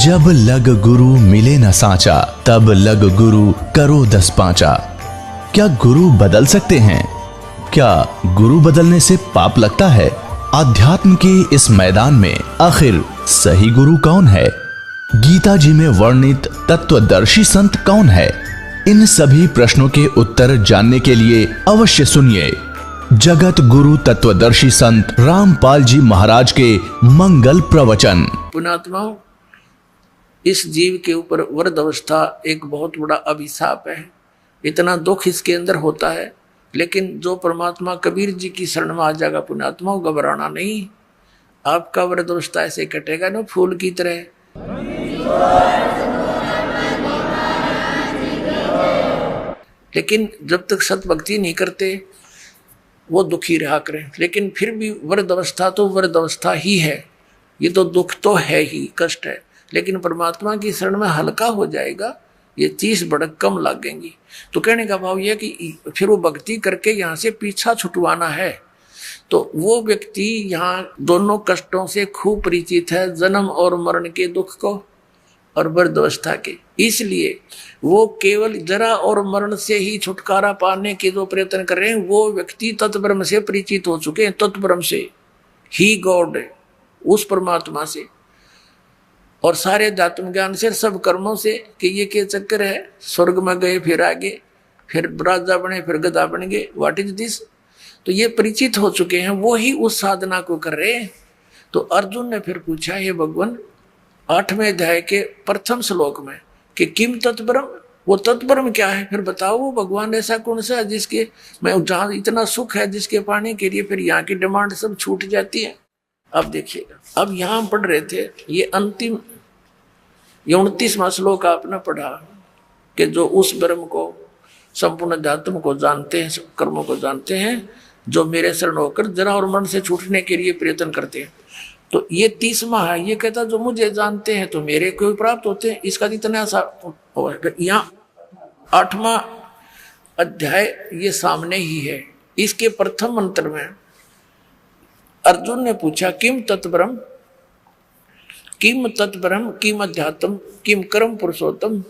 जब लग गुरु मिले न साचा, तब लग गुरु करो 10 पांचा। क्या गुरु बदल सकते हैं? क्या गुरु बदलने से पाप लगता है? आध्यात्म के इस मैदान में आखिर सही गुरु कौन है? गीता जी में वर्णित तत्वदर्शी संत कौन है? इन सभी प्रश्नों के उत्तर जानने के लिए अवश्य सुनिए जगत गुरु तत्वदर्शी संत रामपाल जी महाराज के मंगल प्रवचन। पुण्यात्माओं, इस जीव के ऊपर वृद्ध अवस्था एक बहुत बड़ा अभिशाप है। इतना दुख इसके अंदर होता है, लेकिन जो परमात्मा कबीर जी की शरण में आ जाएगा, पुण्यात्माओं घबराना नहीं। आपका वृद्ध अवस्था ऐसे कटेगा ना फूल की तरह। लेकिन जब तक सत भक्ति नहीं करते वो दुखी रहा करें। लेकिन फिर भी वृद्ध अवस्था तो वृद्ध अवस्था ही है। ये तो दुख तो है ही, कष्ट है, लेकिन परमात्मा की शरण में हल्का हो जाएगा। ये 30 भड़क कम लगेंगी। तो कहने का भाव यह कि फिर वो भक्ति करके यहाँ से पीछा छुटवाना है। तो वो व्यक्ति यहाँ दोनों कष्टों से खूब परिचित है, जन्म और मरण के दुख को और वृद्ध अवस्था के। इसलिए वो केवल जरा और मरण से ही छुटकारा पाने के जो प्रयत्न कर रहे हैं, वो व्यक्ति तत्ब्रह्म से परिचित हो चुके हैं। तत्ब्रह्म से ही गॉड है, उस परमात्मा से और सारे अध्यात्म ज्ञान से, सब कर्मों से कि ये क्या चक्कर है, स्वर्ग में गए फिर आगे, फिर राजा बने फिर गधा बन गए, व्हाट इज दिस। तो ये परिचित हो चुके हैं, वो ही उस साधना को कर रहे हैं। तो अर्जुन ने फिर पूछा, ये भगवान 8वें अध्याय के प्रथम श्लोक में कि किम तत्ब्रह्म, वो तत्ब्रह्म क्या है? फिर बताओ वो भगवान ऐसा कौन सा है जिसके मैं जहाँ इतना सुख है जिसके पाने के लिए फिर यहाँ की डिमांड सब छूट जाती है। अब देखिएगा, अब यहाँ पढ़ रहे थे ये अंतिम 29वां श्लोक आपने पढ़ा कि जो उस ब्रह्म को, संपूर्ण अध्यात्म को जानते हैं, कर्मों को जानते हैं, जो मेरे शरण होकर जरा और मन से छूटने के लिए प्रयत्न करते हैं। तो ये 30वां है। ये कहता जो मुझे जानते हैं तो मेरे को प्राप्त होते हैं। इसका इतना सा यहाँ 8वां अध्याय ये सामने ही है। इसके प्रथम मंत्र में अर्जुन ने पूछा किम तत्ब्रह्म, किम तत्ब्रह्म, किम अध्यात्म, किम कर्म पुरुषोत्तम,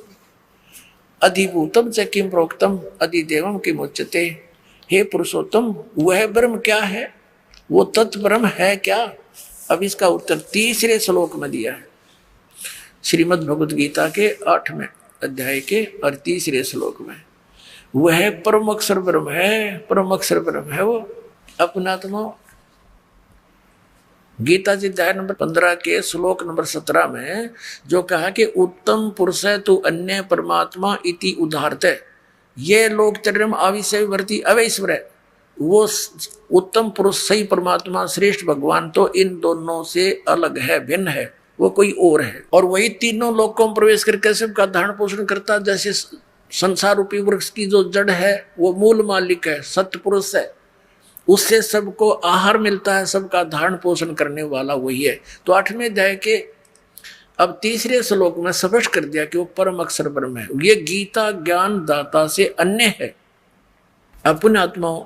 अधिभूतम च किम प्रोक्तम, अधिदेवम किम उच्यते। हे पुरुषोत्तम, वह ब्रह्म क्या है? वो तत्ब्रह्म है क्या? अब इसका उत्तर 3रे श्लोक में दिया है, श्रीमद् भगवद गीता के 8वें अध्याय के और 3रे श्लोक में। वह परम अक्षर ब्रह्म है, परम अक्षर ब्रह्म है वो। अपनात्मा गीता जी अध्याय नंबर 15 के श्लोक नंबर 17 में जो कहा कि उत्तम पुरुष है तो अन्य परमात्मा इति उदाहरते, ये लोग चरम आविषय वर्ती अवैश्वर है। वो उत्तम पुरुष सही परमात्मा श्रेष्ठ भगवान तो इन दोनों से अलग है, भिन्न है, वो कोई और है। और वही तीनों लोकों में प्रवेश करके सबका धारण पोषण करता। जैसे संसार रूपी वृक्ष की जो जड़ है वो मूल मालिक है, सत्य पुरुष है, उससे सबको आहार मिलता है, सबका धारण पोषण करने वाला वही है। तो 8वें अध्याय के अब 3रे श्लोक में स्पष्ट कर दिया कि वो परम अक्षर ब्रह्म है। ये गीता ज्ञान दाता से अन्य है। अपने आत्माओं,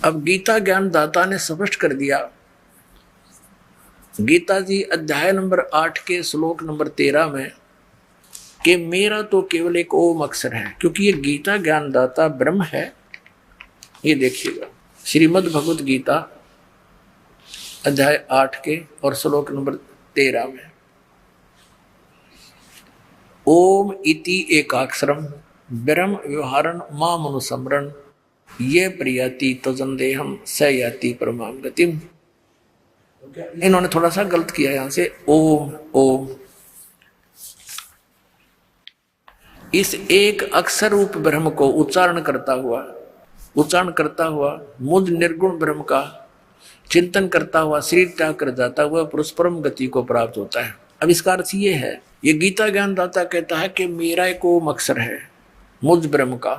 अब गीता ज्ञान दाता ने स्पष्ट कर दिया, गीता जी अध्याय नंबर 8 के श्लोक नंबर 13 में कि मेरा तो केवल एक ओम अक्षर है। क्योंकि ये गीता ज्ञान दाता ब्रह्म है। ये देखिएगा श्रीमद् भगवद गीता अध्याय 8 के और श्लोक नंबर 13 में ओम इति एकाक्षरम ब्रह्म व्यवहारन माम अनुसमरण ये प्रियति तजन देहम स याति परमाम गतिम। इन्होंने थोड़ा सा गलत किया यहाँ से, ओम ओम। इस एक अक्षर रूप ब्रह्म को उच्चारण करता हुआ मुझ निर्गुण ब्रह्म का चिंतन करता हुआ शरीर त्याग कर जाता हुआ पुरुष परम गति को प्राप्त होता है। अब इसका अर्थ ये है, ये गीता ज्ञान दाता कहता है कि मेरा एक ओम अक्षर है मुझ ब्रह्म का,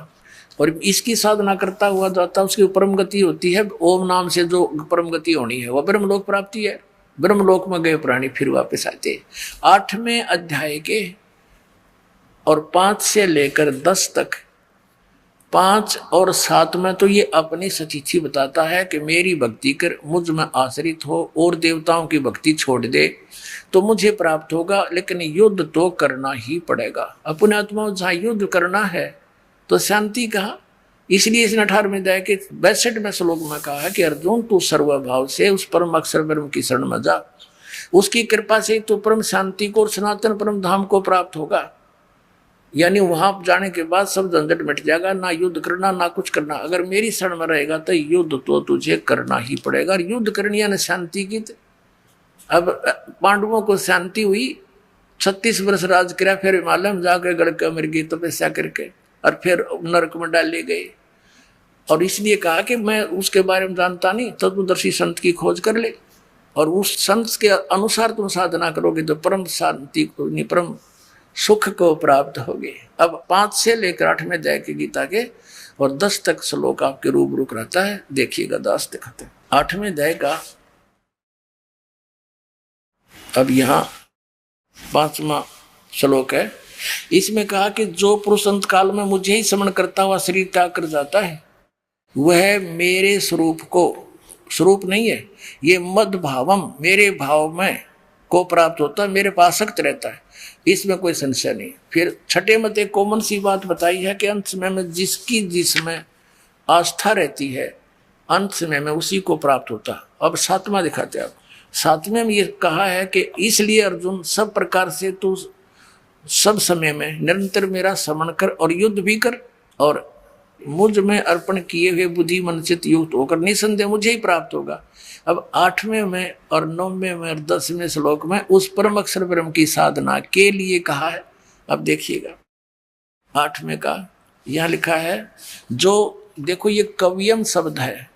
और इसकी साधना करता हुआ जाता उसकी परम गति होती है। ओम नाम से जो परम गति होनी है वह ब्रह्मलोक प्राप्ति है। ब्रह्मलोक में गए प्राणी फिर वापस आते। 8वें अध्याय के और 5 से लेकर 10 तक 5 और 7 में तो ये अपनी सचिथि बताता है कि मेरी भक्ति कर, मुझ में आश्रित हो और देवताओं की भक्ति छोड़ दे तो मुझे प्राप्त होगा, लेकिन युद्ध तो करना ही पड़ेगा। अपने आत्मा जहाँ युद्ध करना है तो शांति कहा। इसलिए इसने 18वें अध्याय के 62वें श्लोक में कहा है कि अर्जुन तू सर्वभाव से उस परम अक्षर ब्रह्म की शरण में जा, उसकी कृपा से तो परम शांति को और सनातन परम धाम को प्राप्त होगा। यानी वहां जाने के बाद सब झंझट मिट जाएगा, ना युद्ध करना ना कुछ करना। अगर मेरी शरण में रहेगा तो युद्ध तो तुझे करना ही पड़ेगा। युद्ध करनी है ना शांति की। अब पांडवों को शांति हुई, 36 वर्ष राज किया, फिर हिमालय में जाकर गढ़ मिल गई तपस्या करके, और फिर नरक में डाले गए। और इसलिए कहा कि मैं उसके बारे में जानता नहीं, तत्वदर्शी संत की खोज कर ले और उस संत के अनुसार तुम साधना करोगे तो परम शांति को, परम सुख को प्राप्त होगे। अब 5 से लेकर 8वें अध्याय की गीता के और 10 तक श्लोक आपके रूबरू रहता है। देखिएगा, 10 दिखाते 8वें अध्याय का। अब यहाँ 5वां श्लोक है। इसमें कहा कि जो पुरुष अंत काल में मुझे ही स्मरण करता हुआ शरीर त्याग कर जाता है वह मेरे स्वरूप को, स्वरूप नहीं है ये, मद भावम, मेरे भाव में को प्राप्त होता है, मेरे पास आसक्त रहता है, इसमें कोई संशय नहीं। फिर 6 मत एक कॉमन सी बात बताई है कि अंत समय में जिसकी जिसमें आस्था रहती है अंत समय में उसी को प्राप्त होता है। अब 7वां दिखाते हैं। आप 7वें में ये कहा है कि इसलिए अर्जुन सब प्रकार से तू सब समय में निरंतर मेरा स्मरण कर और युद्ध भी कर और मुझ में अर्पण किए हुए बुद्धि मन चित्त युक्त होकर निसंदेह मुझे ही प्राप्त होगा। अब 8वें में और 9वें में और 10वें श्लोक में उस परम अक्षर ब्रह्म की साधना के लिए कहा है। अब देखिएगा 8वें का यहाँ लिखा है, जो देखो ये कवियम शब्द है।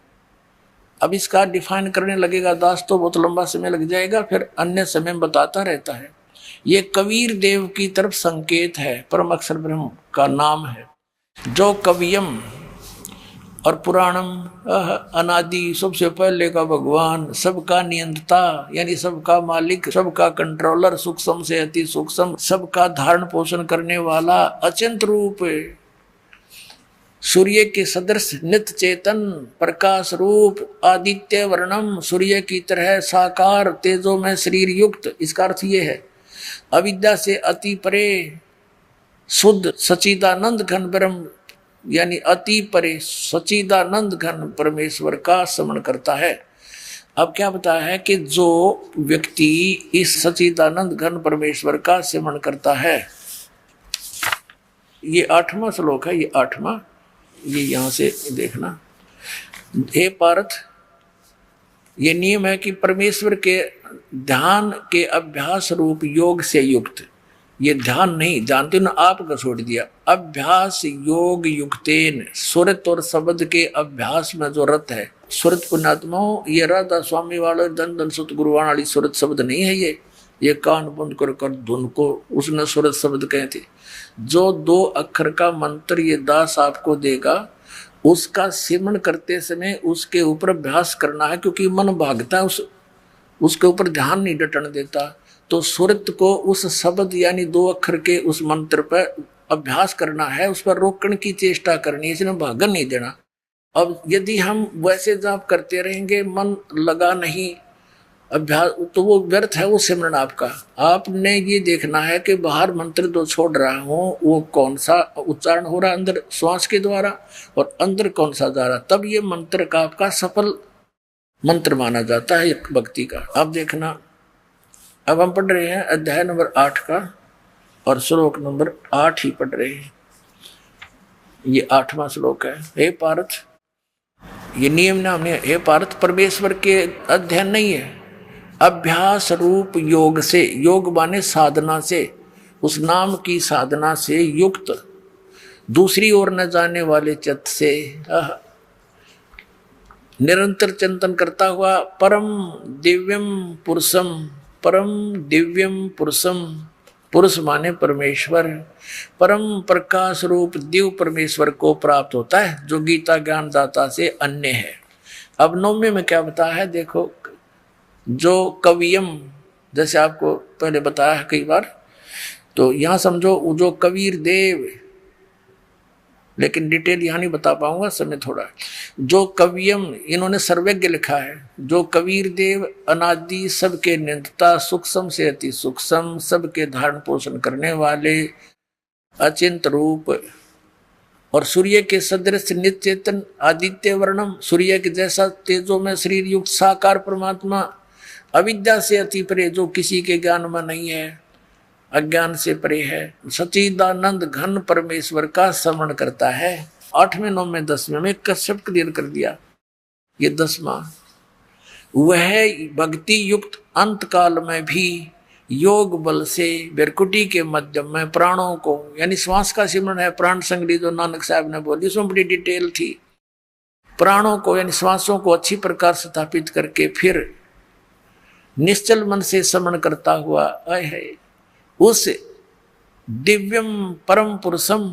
अब इसका डिफाइन करने लगेगा दास तो बहुत लंबा समय लग जाएगा, फिर अन्य समय में बताता रहता है। ये कबीर देव की तरफ संकेत है, परम अक्षर ब्रह्म का नाम है। जो कवियम और पुराणम, अनादि, सबसे पहले का भगवान, सबका नियंता यानी सबका मालिक, सबका कंट्रोलर, सूक्ष्म से अति सूक्ष्म, सबका धारण पोषण करने वाला, अचिंत रूप, सूर्य के सदृश, नित्य चेतन, प्रकाश रूप, आदित्य वर्णम, सूर्य की तरह साकार, तेजो में शरीर युक्त। इसका अर्थ ये है अविद्या से अति परे, शुद्ध सच्चिदानंद घन ब्रह्म यानी अति परे सच्चिदानंद घन परमेश्वर का स्मरण करता है। अब क्या बताया है कि जो व्यक्ति इस सच्चिदानंद घन परमेश्वर का स्मरण करता है, ये 8वां श्लोक है, ये 8वां, ये यहां से देखना। हे पार्थ, ये नियम है कि परमेश्वर के ध्यान के अभ्यास रूप योग से युक्त, ये ध्यान नहीं जानते ना, आपका छोड़ दिया, अभ्यास योग युक्तेन, सुरत और शब्द के अभ्यास में जो रत है। सुरत पुण्यात्माओं, ये राधा स्वामी वाले धन धन सुत गुरुवाण वाली सुरत शब्द नहीं है। ये कान बंद कर धुन को उसने सुरत शब्द कहे थे। जो 2 अक्षर का मंत्र ये दास आपको देगा उसका सिमरण करते समय उसके ऊपर अभ्यास करना है, क्योंकि मन भागता है, उसके ऊपर ध्यान नहीं डटने देता। तो सुरत को उस शब्द यानी 2 अक्षर के उस मंत्र पर अभ्यास करना है, उस पर रोकने की चेष्टा करनी है, इसमें भागन नहीं देना। अब यदि हम वैसे जाप करते रहेंगे, मन लगा नहीं अभ्यास, तो वो व्यर्थ है वो सिमरन आपका। आपने ये देखना है कि बाहर मंत्र जो छोड़ रहा हूँ वो कौन सा उच्चारण हो रहा है अंदर श्वास के द्वारा, और अंदर कौन सा जा रहा, तब ये मंत्र का आपका सफल मंत्र माना जाता है एक भक्ति का। अब देखना, अब हम पढ़ रहे हैं अध्याय नंबर 8 का और श्लोक नंबर 8 ही पढ़ रहे हैं। ये 8वां श्लोक है। हे पार्थ, ये नियम नाम है। हे पार्थ, परमेश्वर के अध्ययन नहीं है, अभ्यास रूप योग से, योग माने साधना से, उस नाम की साधना से युक्त, दूसरी ओर न जाने वाले चित्त से निरंतर चिंतन करता हुआ परम दिव्यम पुरुषम, परम दिव्यम पुरुषम, पुरुष माने परमेश्वर, परम प्रकाश रूप दिव्य परमेश्वर को प्राप्त होता है, जो गीता ज्ञान दाता से अन्य है। अब 9वें में क्या बताया है देखो, जो कवियम, जैसे आपको पहले बताया है कई बार, तो यहां समझो जो कबीर देव लेकिन डिटेल यहाँ नहीं बता पाऊंगा, समय थोड़ा। जो कवियम, इन्होंने सर्वज्ञ लिखा है। जो कबीर देव अनादि सबके नियंता, सूक्ष्म से अति सूक्ष्म, सबके धारण पोषण करने वाले, अचिंत रूप और सूर्य के सदृश नित्य चेतन, आदित्य वर्णम, सूर्य के जैसा तेजो में शरीर युक्त साकार परमात्मा, अविद्या से अति परे, जो किसी के ज्ञान में नहीं है, अज्ञान से परे है, सच्चिदानंद घन परमेश्वर का स्मरण करता है। 8वें 9वें 10वें में कश्यप क्लियर कर दिया। ये 10वां, वह भक्ति युक्त अंत काल में भी योग बल से बेरकुटी के मध्यम में प्राणों को, यानी श्वास का सिमरण है, प्राण संगरी जो नानक साहब ने बोली, उसमें बड़ी डिटेल थी। प्राणों को यानी श्वासों को अच्छी प्रकार स्थापित करके फिर निश्चल मन से स्मरण करता हुआ है उस दिव्यम परम पुरुषम,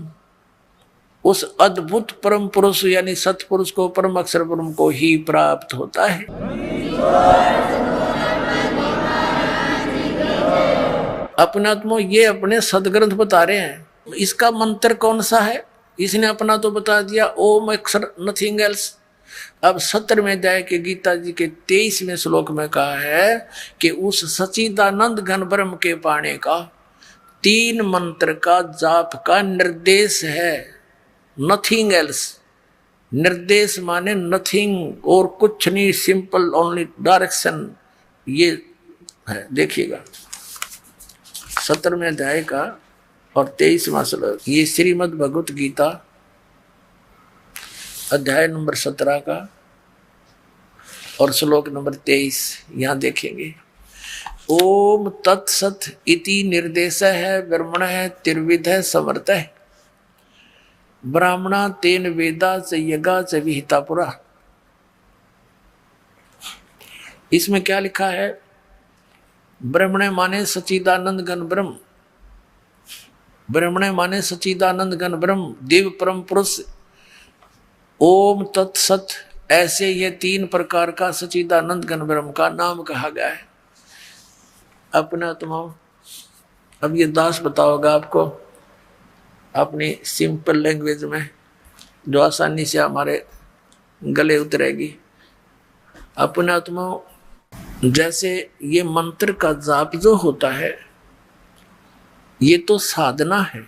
उस अद्भुत परम पुरुष यानी सतपुरुष को, परम अक्षर ब्रह्म को ही प्राप्त होता है। अपने आत्मा ये अपने सदग्रंथ बता रहे हैं। इसका मंत्र कौन सा है? इसने अपना तो बता दिया, ओम अक्षर नथिंग एल्स। अब 17वें अध्याय के गीता जी के 23वें श्लोक में कहा है कि उस सच्चिदानंद घन ब्रह्म के पाने का 3 मंत्र का जाप का निर्देश है, नथिंग एल्स। निर्देश माने नथिंग और कुछ नहीं, सिंपल ओनली डायरेक्शन। ये है, देखिएगा 17वें अध्याय का और 23वां श्लोक, ये श्रीमद् भगवत गीता अध्याय नंबर 17 का और श्लोक नंबर 23, यहां देखेंगे। ओम तत्सत इति निर्देश है ब्रह्मण है त्रिविध है समर्थ है, ब्राह्मणा तेन वेदा च यज्ञा च विहिता पुरा। इसमें क्या लिखा है? ब्रह्मण माने सच्चिदानंद घन ब्रह्म, ब्रह्मण माने सच्चिदानंद घन ब्रह्म, देव परम पुरुष। ओम तत्सत, ऐसे ये 3 प्रकार का सच्चिदानंद घन ब्रह्म का नाम कहा गया है। अपना तुम अब ये दास बताओगा आपको अपनी सिंपल लैंग्वेज में, जो आसानी से हमारे गले उतरेगी। अपना तुम जैसे ये मंत्र का जाप जो होता है, ये तो साधना है।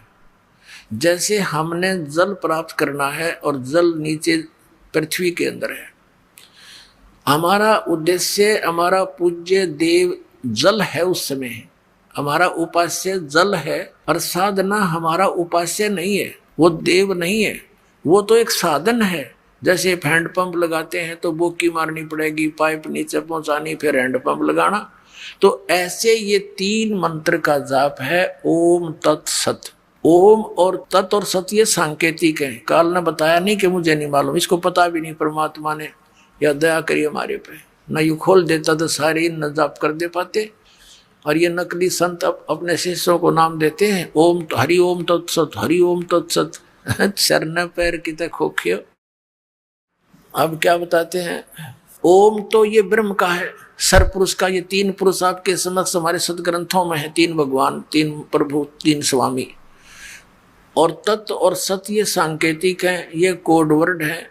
जैसे हमने जल प्राप्त करना है और जल नीचे पृथ्वी के अंदर है, हमारा उद्देश्य, हमारा पूज्य देव जल है, उस समय है, हमारा उपास्य जल है, और साधना हमारा उपास्य नहीं है, वो देव नहीं है, वो तो एक साधन है। जैसे हैंड पंप लगाते हैं तो बोकी मारनी पड़ेगी, पाइप नीचे पहुंचानी, फिर हैंड पंप लगाना। तो ऐसे ये 3 मंत्र का जाप है, ओम तत्सत। ओम और तत् और सत ये सांकेतिक है। काल ने बताया नहीं कि मुझे नहीं मालूम, इसको पता भी नहीं परमात्मा ने, या दया करी हमारे पे, न यू खोल देता तो सारे न जाप कर दे पाते। और ये नकली संत अपने शिष्यों को नाम देते हैं, ओम तो हरि ओम तत्सत, हरि ओम तत्सत। चरण पैर की तक खोखियो। अब क्या बताते हैं? ओम तो ये ब्रह्म का है, सरपुरुष का। ये 3 पुरुष आपके समक्ष हमारे सदग्रंथों में है, 3 भगवान, 3 प्रभु, 3 स्वामी। और तत्व और सत्य ये सांकेतिक है, ये कोड वर्ड है।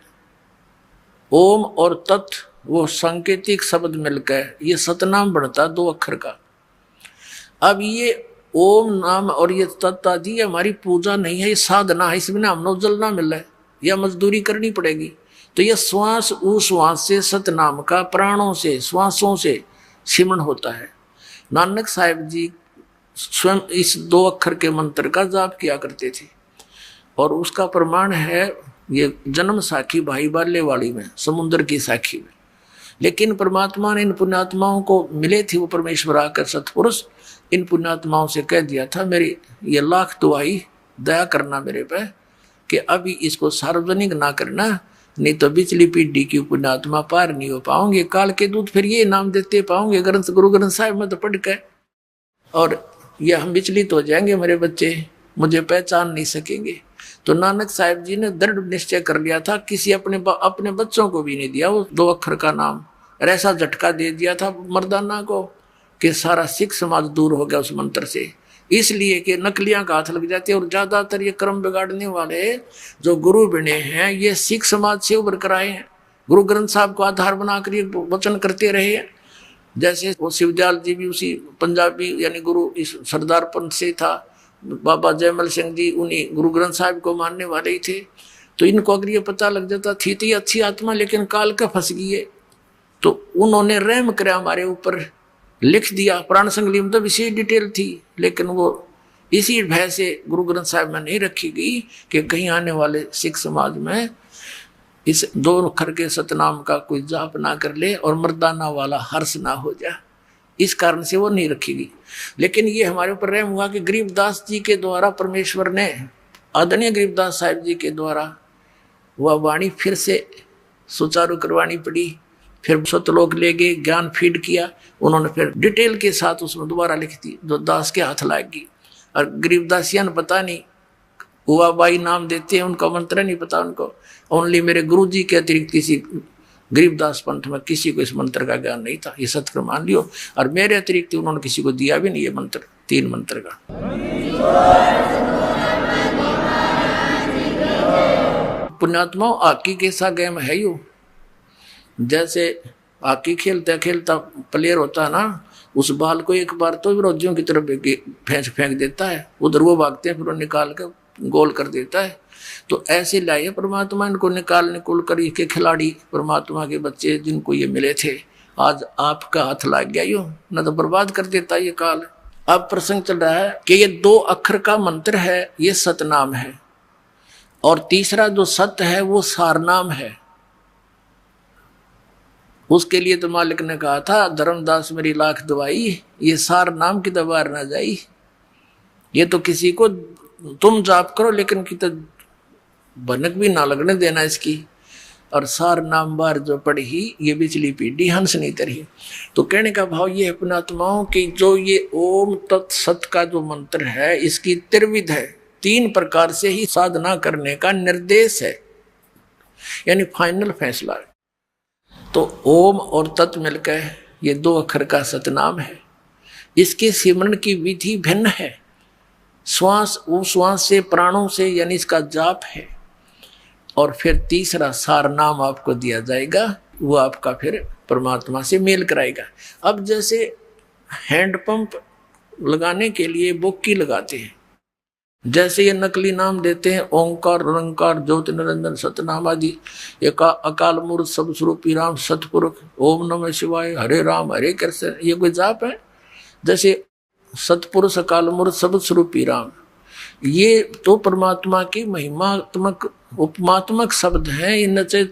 ओम और तत्व वो सांकेतिक शब्द मिलकर ये सतनाम बनता 2 अक्षर का। अब ये ओम नाम और ये तत्व आदि हमारी पूजा नहीं है, ये साधना है। इसमें हमने जलना मिला है या मजदूरी करनी पड़ेगी। तो ये श्वास उश्वास से सतनाम का प्राणों से श्वासों से सिमरण होता है। नानक साहिब जी स्वयं इस 2 अक्षर के मंत्र का जाप किया करते थे, और उसका प्रमाण है ये जन्म साखी भाई बाले वाली में, समुद्र की साखी में। लेकिन परमात्मा ने इन पुण्यात्माओं को मिले थे, वो परमेश्वर आकर सतपुरुष इन पुण्यात्माओं से कह दिया था, मेरी ये लाख दुआई दया करना मेरे पे कि अभी इसको सार्वजनिक ना करना, नहीं तो बिचली पीढ़ी की पुण्यात्मा पार नहीं हो पाओगे। काल के दूत फिर ये नाम देते पाओगे ग्रंथ, गुरु ग्रंथ साहिब में तो पढ़ के, और ये हम विचलित हो जाएंगे, मेरे बच्चे मुझे पहचान नहीं सकेंगे। तो नानक साहिब जी ने दृढ़ निश्चय कर लिया था, किसी अपने बच्चों को भी नहीं दिया वो 2 अक्षर का नाम। और ऐसा झटका दे दिया था मर्दाना को कि सारा सिख समाज दूर हो गया उस मंत्र से। इसलिए कि नकलियां का हाथ लग जाती है। और ज्यादातर ये कर्म बिगाड़ने वाले जो गुरु बने हैं ये सिख समाज से उभर कर आए हैं, गुरु ग्रंथ साहब को आधार बनाकर ये वचन करते रहे हैं। जैसे वो शिवदयाल जी भी उसी पंजाबी यानी गुरु इस सरदार पंथ से था, बाबा जयमल सिंह जी उन्हीं गुरु ग्रंथ साहब को मानने वाले ही थे। तो इनको अगर ये पता लग जाता थी तो ये अच्छी आत्मा लेकिन काल का फंस गई है, तो उन्होंने रहम कराया हमारे ऊपर, लिख दिया। पुराण संगली में तो विशेष डिटेल थी, लेकिन वो इसी भय से गुरु ग्रंथ साहब में नहीं रखी गई कि कहीं आने वाले सिख समाज में इस 2 अक्षर के सतनाम का कोई जाप ना कर ले और मर्दाना वाला हर्ष ना हो जाए, इस कारण से वो नहीं रखी गई। लेकिन ये हमारे ऊपर रहम हुआ कि गरीबदास जी के द्वारा परमेश्वर ने, आदरणीय गरीबदास साहिब जी के द्वारा वह वाणी फिर से सुचारू करवानी पड़ी। फिर सतलोक ले गए, ज्ञान फीड किया उन्होंने, फिर डिटेल के साथ उसमें दोबारा लिख दी जो दास के हाथ लाएगी। और गरीबदासियान पता नहीं, हुआ बाई नाम देते हैं, उनका मंत्र नहीं पता उनको। ओनली मेरे गुरु जी के अतिरिक्त किसी गरीबदास पंथ में किसी को इस मंत्र का ज्ञान नहीं था, ये सत्य मान लियो। और मेरे अतिरिक्त उन्होंने किसी को दिया भी नहीं ये मंत्र, 3 मंत्र का। पुण्यात्मा हॉकी कैसा गेम है यो, जैसे हॉकी खेलता खेलता प्लेयर होता है ना, उस बाल को एक बार तो विरोधियों की तरफ फेंक देता है, उधर वो भागते हैं, फिर वो निकाल कर गोल कर देता है। तो ऐसे लाए परमात्मा इनको निकाल कर के खिलाड़ी परमात्मा के बच्चे जिनको ये मिले थे, आज आपका हाथ लग गया यो, न तो बर्बाद कर देता ये काल। अब प्रसंग चल रहा है कि ये 2 अक्षर का मंत्र है, ये सतनाम है, और तीसरा जो सत्य है वो सारनाम है। उसके लिए तो मालिक ने कहा था, धर्मदास मेरी लाख दवाई, ये सार नाम की दबार ना जाई। ये तो किसी को तुम जाप करो लेकिन कि तो भनक भी ना लगने देना इसकी। और सार नाम बार जो पढ़ी ये बिचली पीढ़ी हंस नहीं तरी। तो कहने का भाव ये है पुण्यात्माओं कि जो ये ओम तत्सत का जो मंत्र है इसकी त्रिविध है, 3 प्रकार से ही साधना करने का निर्देश है, यानी फाइनल फैसला है। तो ओम और तत् मिलकर ये 2 अक्षर का सतनाम है। इसके सिमरण की विधि भिन्न है, श्वास उश्वास से प्राणों से, यानी इसका जाप है। और फिर तीसरा सार नाम आपको दिया जाएगा, वो आपका फिर परमात्मा से मेल कराएगा। अब जैसे हैंडपंप लगाने के लिए बोक्की लगाते हैं, जैसे ये नकली नाम देते हैं ओंकार निरंकार ज्योति निरंजन सतनाम आदि, एक अकाल मूर्त सब स्वरूपी राम सतपुरुष ओम नमः शिवाय हरे राम हरे कृष्ण, ये कोई जाप है? जैसे सतपुरुष अकाल मूर्त सब स्वरूपी राम, ये तो परमात्मा की महिमात्मक उपमात्मक शब्द हैं। इन चाहे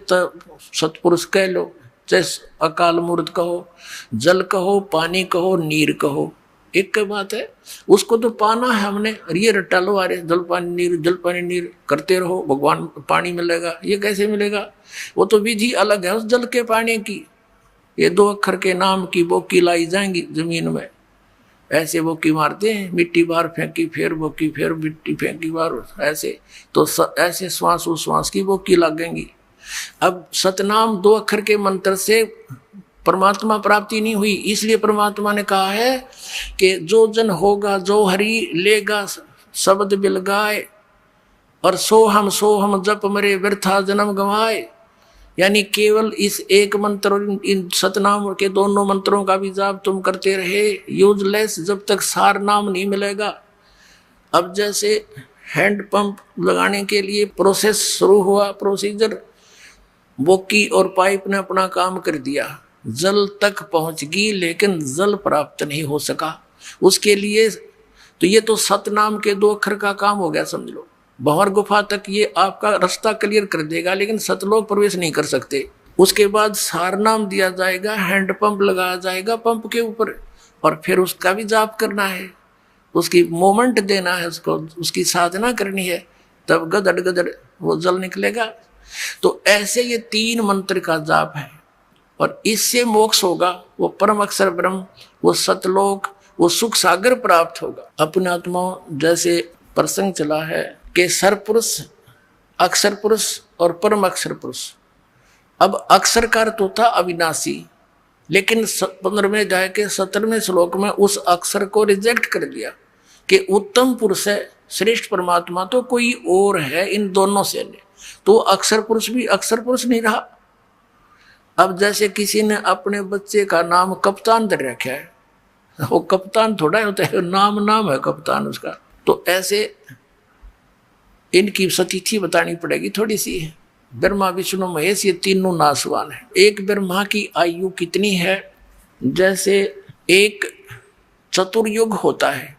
सतपुरुष कह लो, चाहे अकाल मूर्त कहो, जल कहो, पानी कहो, नीर कहो, एक बात है। उसको तो पाना है हमने, और ये रट्टा लो आ रहे जल पानी नीर करते रहो, भगवान पानी मिलेगा, ये कैसे मिलेगा? वो तो विधि अलग है उस जल के पानी की। ये 2 अक्षर के नाम की बोकी लाई जाएंगी जमीन में, ऐसे बोकी मारते हैं, मिट्टी बाहर फेंकी फिर बोकी, फिर मिट्टी फेंकी बाहर, ऐसे तो ऐसे श्वास उश्वास की बोकी लगेंगी। अब सतनाम 2 अक्षर के मंत्र से परमात्मा प्राप्ति नहीं हुई, इसलिए परमात्मा ने कहा है कि जो जन होगा जो हरि लेगा शब्द बिलगाए, और सो हम जप मरे व्यर्था जन्म गंवाए। यानी केवल इस एक मंत्र और इन सतनाम के दोनों मंत्रों का भी जाप तुम करते रहे, यूजलेस, जब तक सार नाम नहीं मिलेगा। अब जैसे हैंड पंप लगाने के लिए प्रोसेस शुरू हुआ, प्रोसीजर, बोकी और पाइप ने अपना काम कर दिया, जल तक पहुंच गई लेकिन जल प्राप्त नहीं हो सका। उसके लिए तो ये तो सतनाम के 2 अक्षर का काम हो गया, समझ लो। भंवर गुफा तक ये आपका रास्ता क्लियर कर देगा, लेकिन सतलोक प्रवेश नहीं कर सकते। उसके बाद सारनाम दिया जाएगा, हैंडपंप लगाया जाएगा पंप के ऊपर, और फिर उसका भी जाप करना है, उसकी मोमेंट देना है, उसको उसकी साधना करनी है, तब गदड़ गदड़ वो जल निकलेगा। तो ऐसे ये 3 मंत्र का जाप है, और इससे मोक्ष होगा, वो परम अक्षर ब्रह्म, वो सतलोक, वो सुख सागर प्राप्त होगा। अपने आत्मा जैसे प्रसंग चला है कि सरपुरुष, अक्षर पुरुष और परम अक्षर पुरुष। अब अक्षर का अर्थ होता अविनाशी, लेकिन 15वें अध्याय के 17वें श्लोक में उस अक्षर को रिजेक्ट कर दिया। कि उत्तम पुरुष है, श्रेष्ठ परमात्मा तो कोई और है इन दोनों से ने, तो अक्षर पुरुष भी अक्षर पुरुष नहीं रहा। अब जैसे किसी ने अपने बच्चे का नाम कप्तान दे रखा है, वो कप्तान थोड़ा होता है, नाम है कप्तान उसका। तो ऐसे इनकी सतिथि बतानी पड़ेगी थोड़ी सी। ब्रह्मा विष्णु महेश ये तीनों नासवान है। एक ब्रह्मा की आयु कितनी है, जैसे एक चतुर्युग होता है,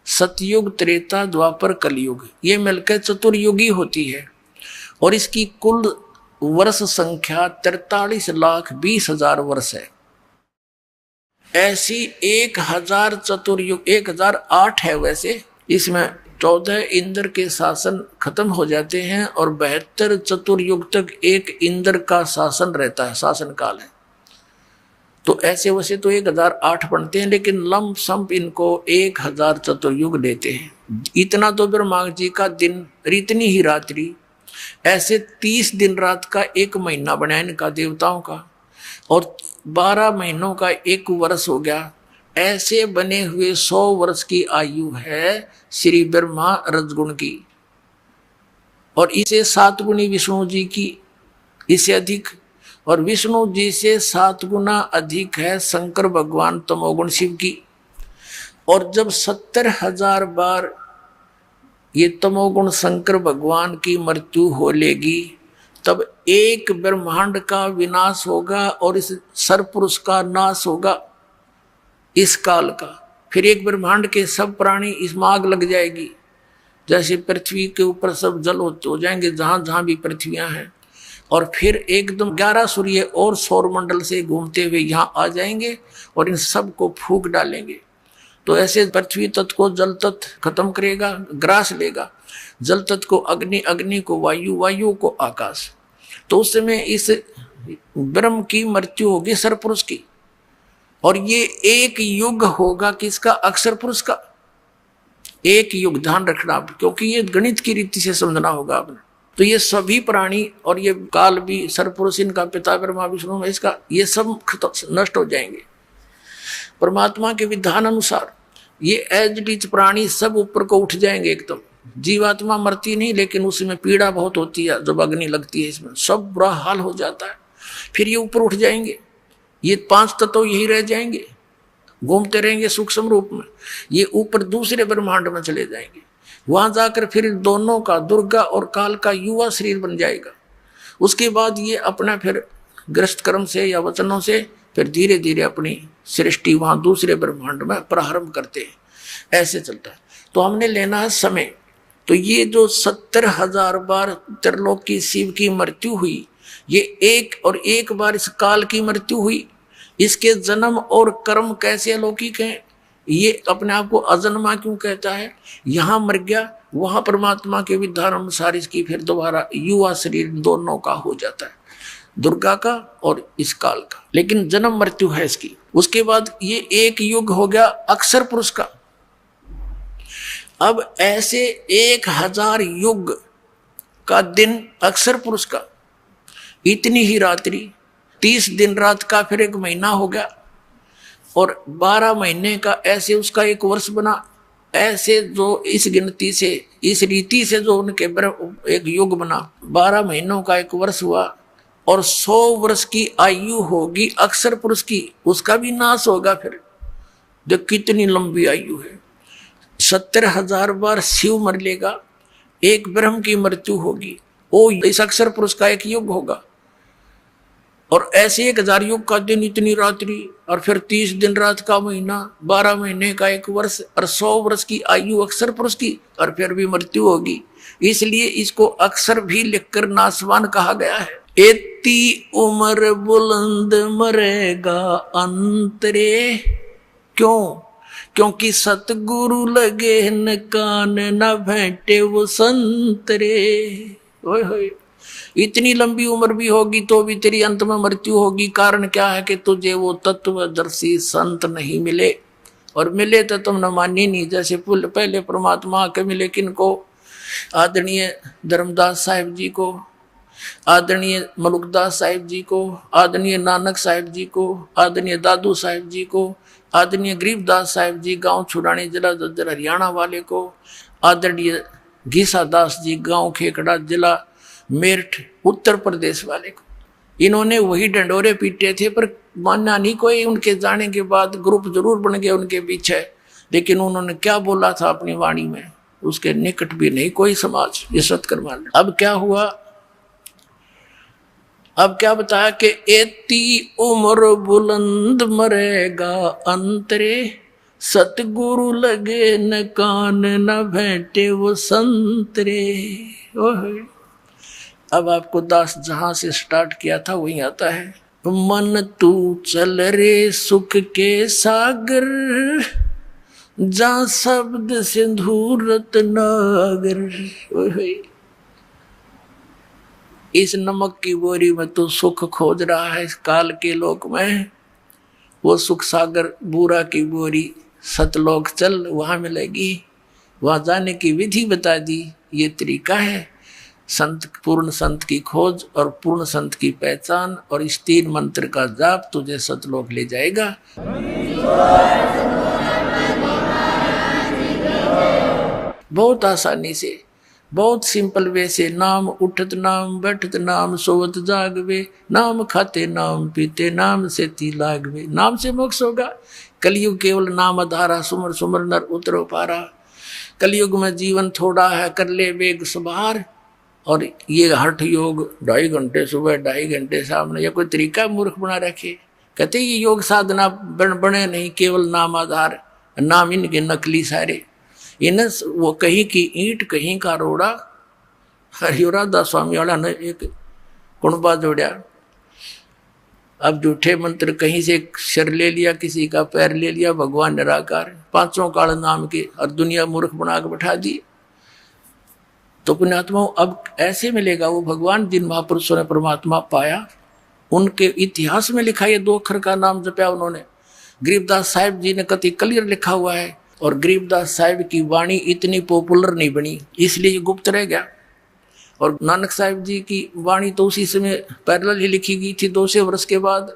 सतयुग त्रेता द्वापर कलयुग, ये मिलकर चतुर्युगी होती है और इसकी कुल वर्ष संख्या 43,20,000 वर्ष है। ऐसी 1000 चतुर्युग 1008 है वैसे, इसमें 14 इंद्र के शासन खत्म हो जाते हैं और 72 चतुर्युग तक एक इंद्र का शासन रहता है, शासन काल है। तो ऐसे वैसे तो 1008 बनते हैं, लेकिन लंब संप इनको 1000 चतुर्युग देते हैं। इतना तो ब्रह्मा जी का दिन, इतनी ही रात्रि, ऐसे 30 दिन रात का एक महीना बना इनका देवताओं का, और 12 महीनों का एक वर्ष हो गया। ऐसे बने हुए 100 वर्ष की आयु है श्री ब्रह्मा रजगुण की, और इसे 7 गुणी विष्णु जी की, इससे अधिक, और विष्णु जी से 7 गुना अधिक है शंकर भगवान तमोगुण शिव की। और जब 70,000 बार ये तमोगुण शंकर भगवान की मृत्यु हो लेगी, तब एक ब्रह्मांड का विनाश होगा और इस सरपुरुष का नाश होगा इस काल का। फिर एक ब्रह्मांड के सब प्राणी इसमें आग लग जाएगी, जैसे पृथ्वी के ऊपर सब जल हो जाएंगे जहां जहां भी पृथ्वियां हैं, और फिर एकदम 11 सूर्य और सौर मंडल से घूमते हुए यहाँ आ जाएंगे और इन सब को फूंक डालेंगे। तो ऐसे पृथ्वी तत्व को जल तत्व खत्म करेगा, ग्रास लेगा, जल तत्व को अग्नि, अग्नि को वायु, वायु को आकाश। तो उस समय इस ब्रह्म की मृत्यु होगी सरपुरुष की, और ये एक युग होगा किसका, अक्षर पुरुष का। एक युग ध्यान रखना, क्योंकि ये गणित की रीति से समझना होगा आपने। तो ये सभी प्राणी और ये काल भी, सरपुरुष इनका पिता ब्रह्मा विष्णु में, इसका ये सब नष्ट हो जाएंगे परमात्मा के विधान अनुसार। ये एज इट इज प्राणी सब ऊपर को उठ जाएंगे एकदम। जीवात्मा मरती नहीं, लेकिन उसमें पीड़ा बहुत होती है जब अग्नि लगती है, इसमें सब बुरा हाल हो जाता है। फिर ये ऊपर उठ जाएंगे, ये 5 तत्व यही रह जाएंगे, घूमते रहेंगे सूक्ष्म रूप में। ये ऊपर दूसरे ब्रह्मांड में चले जाएंगे, वहां जाकर फिर दोनों का, दुर्गा और काल का युवा शरीर बन जाएगा। उसके बाद ये अपना फिर ग्रस्त कर्म से या वचनों से फिर धीरे धीरे अपनी सृष्टि वहां दूसरे ब्रह्मांड में प्रारंभ करते हैं। ऐसे चलता है। तो हमने लेना है समय। तो ये जो 70,000 बार त्रिलोक की शिव की मृत्यु हुई, ये एक बार इस काल की मृत्यु हुई। इसके जन्म और कर्म कैसे अलौकिक हैं। ये अपने आप को अजन्मा क्यों कहता है, यहां मर गया वहां परमात्मा के विधान अनुसार इसकी फिर दोबारा युवा शरीर दोनों का हो जाता है, दुर्गा का और इस काल का। लेकिन जन्म मृत्यु है इसकी। उसके बाद ये एक युग हो गया अक्षर पुरुष का। अब ऐसे 1000 युग का दिन अक्षर पुरुष का, इतनी ही रात्रि, 30 दिन रात का फिर एक महीना हो गया, और 12 महीने का ऐसे उसका एक वर्ष बना। ऐसे जो इस गिनती से, इस रीति से जो उनके एक युग बना, 12 महीनों का एक वर्ष हुआ, और 100 वर्ष की आयु होगी अक्षर पुरुष की, उसका भी नाश होगा। फिर जो कितनी लंबी आयु है। 70,000 बार शिव मर लेगा, एक ब्रह्म की मृत्यु होगी, वो इस अक्षर पुरुष का एक युग होगा। और ऐसे 1000 युग का दिन, इतनी रात्रि, और फिर 30 दिन रात का महीना, 12 महीने का एक वर्ष, और 100 वर्ष की आयु अक्षर पुरुष की, और फिर भी मृत्यु होगी। इसलिए इसको अक्षर भी लिखकर नासवान कहा गया है। एती उम्र बुलंद मरेगा अंतरे, क्यों? क्योंकि सतगुरु लगे न कान न भेंटे वो संतरे। ओए होए, इतनी लंबी उम्र भी होगी तो भी तेरी अंत में मृत्यु होगी। कारण क्या है कि तुझे वो तत्वदर्शी संत नहीं मिले, और मिले तो तुमने मानी नहीं। जैसे पहले परमात्मा के मिले किनको, आदरणीय धर्मदास साहिब जी को, आदरणीय मलुकदास साहिब जी को, आदरणीय नानक साहिब जी को, आदरणीय दादू साहिब जी को, आदरणीय गरीबदास साहिब जी गांव छुड़ानी जिला जज्जर हरियाणा वाले को, आदरणीय घीसा दास जी गांव खेकड़ा जिला मेरठ उत्तर प्रदेश वाले को। इन्होंने वही डंडोरे पीटे थे, पर मानना नहीं कोई। उनके जाने के बाद ग्रुप जरूर बन गए उनके पीछे, लेकिन उन्होंने क्या बोला था अपनी वाणी में, उसके निकट भी नहीं कोई समाज ये सत्कर्मा। अब क्या हुआ, अब क्या बताया कि एती उम्र बुलंद मरेगा अंतरे, सतगुरु लगे न कान न भेंटे वो संतरे। अब आपको दास जहां से स्टार्ट किया था वहीं आता है। मन तू चल रे सुख के सागर, जहां शब्द सिंधु रत्नागर। इस नमक की बोरी में तो सुख खोज रहा है इस काल के लोक में, वो सुख सागर बूरा की बोरी सतलोक चल वहां मिलेगी। वहां जाने की विधि बता दी, ये तरीका है संत, पूर्ण संत की खोज और पूर्ण संत की पहचान, और इस 3 मंत्र का जाप तुझे सतलोक ले जाएगा। बहुत आसानी से, बहुत सिंपल वे से, नाम उठत नाम बैठत नाम सोवत जागवे, नाम खाते नाम पीते नाम से ती लागवे। नाम से मोक्ष होगा। कलयुग केवल नाम आधारा, सुमर सुमर नर उतरो पारा। कलयुग में जीवन थोड़ा है, कर ले वेग सुबार। और ये हठ योग 2.5 घंटे सुबह 2.5 घंटे सामने, या कोई तरीका मूर्ख बना रखे। कहते ये योग साधना बने नहीं, केवल नाम आधार, नाम इनके नकली सारे। इन वो कहीं की ईंट कहीं का रोड़ा। हरियोरा दास स्वामी वाला ने एक कुणबा जोड़ा। अब झूठे मंत्र कहीं से सिर ले लिया, किसी का पैर ले लिया, भगवान निराकार 5 काल नाम के, और दुनिया मूर्ख बना के बैठा दी। तो पुण्यात्माओं अब ऐसे मिलेगा वो भगवान जिन महापुरुषों ने परमात्मा पाया, उनके इतिहास में लिखा। ये 2 अक्षर का नाम जपया उन्होंने। गरीबदास साहिब जी ने कति क्लियर लिखा हुआ है, और गरीबदास साहिब की वाणी इतनी पॉपुलर नहीं बनी, इसलिए गुप्त रह गया। और नानक साहिब जी की वाणी तो उसी समय पैरेलल ही लिखी गई थी 200 वर्ष के बाद,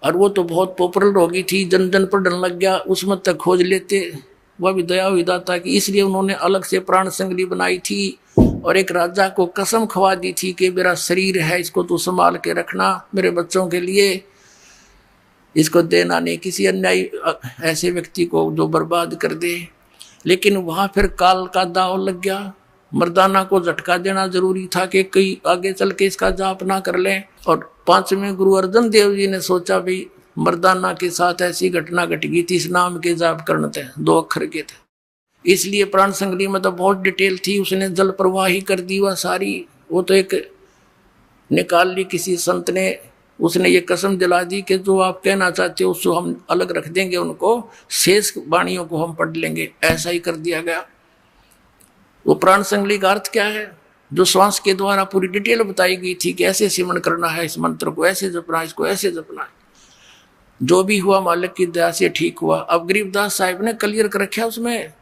और वो तो बहुत पॉपुलर हो गई थी, जन जन पढ़ने लग गया, उसमें तक खोज लेते। वह भी दया विदाता की, इसलिए उन्होंने अलग से प्राण संगली बनाई थी, और एक राजा को कसम खवा दी थी कि मेरा शरीर है, इसको तू संभाल के रखना मेरे बच्चों के लिए, इसको देना नहीं किसी अन्यायी ऐसे व्यक्ति को जो बर्बाद कर दे। लेकिन वहां फिर काल का दाव लग गया। मर्दाना को झटका देना जरूरी था कि कई आगे चल के इसका जाप ना कर लें। और 5वें गुरु अर्जन देव जी ने सोचा भी मर्दाना के साथ ऐसी घटना घट गई थी, इस नाम के जाप करने थे, 2 अक्षर के थे। इसलिए प्राण संगली में तो बहुत डिटेल थी, उसने जल प्रवाही कर दी वह सारी। वो तो एक निकाल ली किसी संत ने, उसने ये कसम दिला दी कि जो आप कहना चाहते हो उसको हम अलग रख देंगे, उनको शेष वाणियों को हम पढ़ लेंगे। ऐसा ही कर दिया गया। वो प्राण संगली का अर्थ क्या है, जो श्वास के द्वारा पूरी डिटेल बताई गई थी कि ऐसे सिमरण करना है, इस मंत्र को ऐसे जपना है, इसको ऐसे जपना है। जो भी हुआ मालिक की दया से ठीक हुआ। अब गरीबदास साहिब ने क्लियर कर रखा उसमें,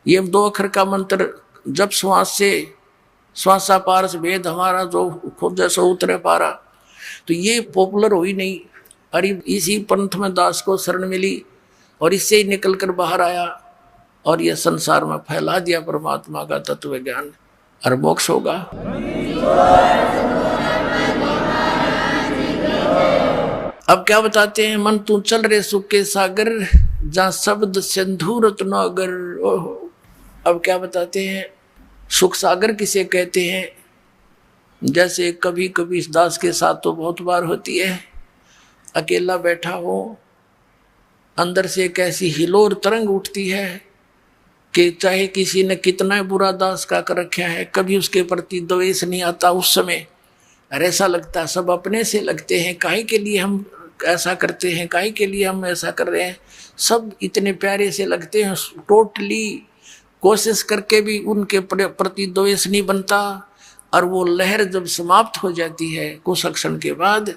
ये 2 अक्षर का मंत्र जब श्वास से, श्वासा पारस भेद हमारा, जो खुद जैसा उतरे पारा। तो ये पॉपुलर हुई नहीं, अरे इसी पंथ में दास को शरण मिली, और इससे ही निकल कर बाहर आया, और यह संसार में फैला दिया परमात्मा का तत्व ज्ञान, और मोक्ष होगा। अब क्या बताते हैं, मन तू चल रे सुख के सागर, जहाँ शब्द सिंधु रत्नागर। अब क्या बताते हैं, सुख सागर किसे कहते हैं। जैसे कभी कभी इस दास के साथ तो बहुत बार होती है, अकेला बैठा हो, अंदर से एक ऐसी हिलोर तरंग उठती है कि चाहे किसी ने कितना बुरा दास का कर रखा है, कभी उसके प्रति द्वेष नहीं आता उस समय। और ऐसा लगता है सब अपने से लगते हैं, काहे के लिए हम ऐसा करते हैं, काहे के लिए हम ऐसा कर रहे हैं। सब इतने प्यारे से लगते हैं, टोटली कोशिश करके भी उनके प्रति द्वेष नहीं बनता। और वो लहर जब समाप्त हो जाती है कुछ क्षण के बाद,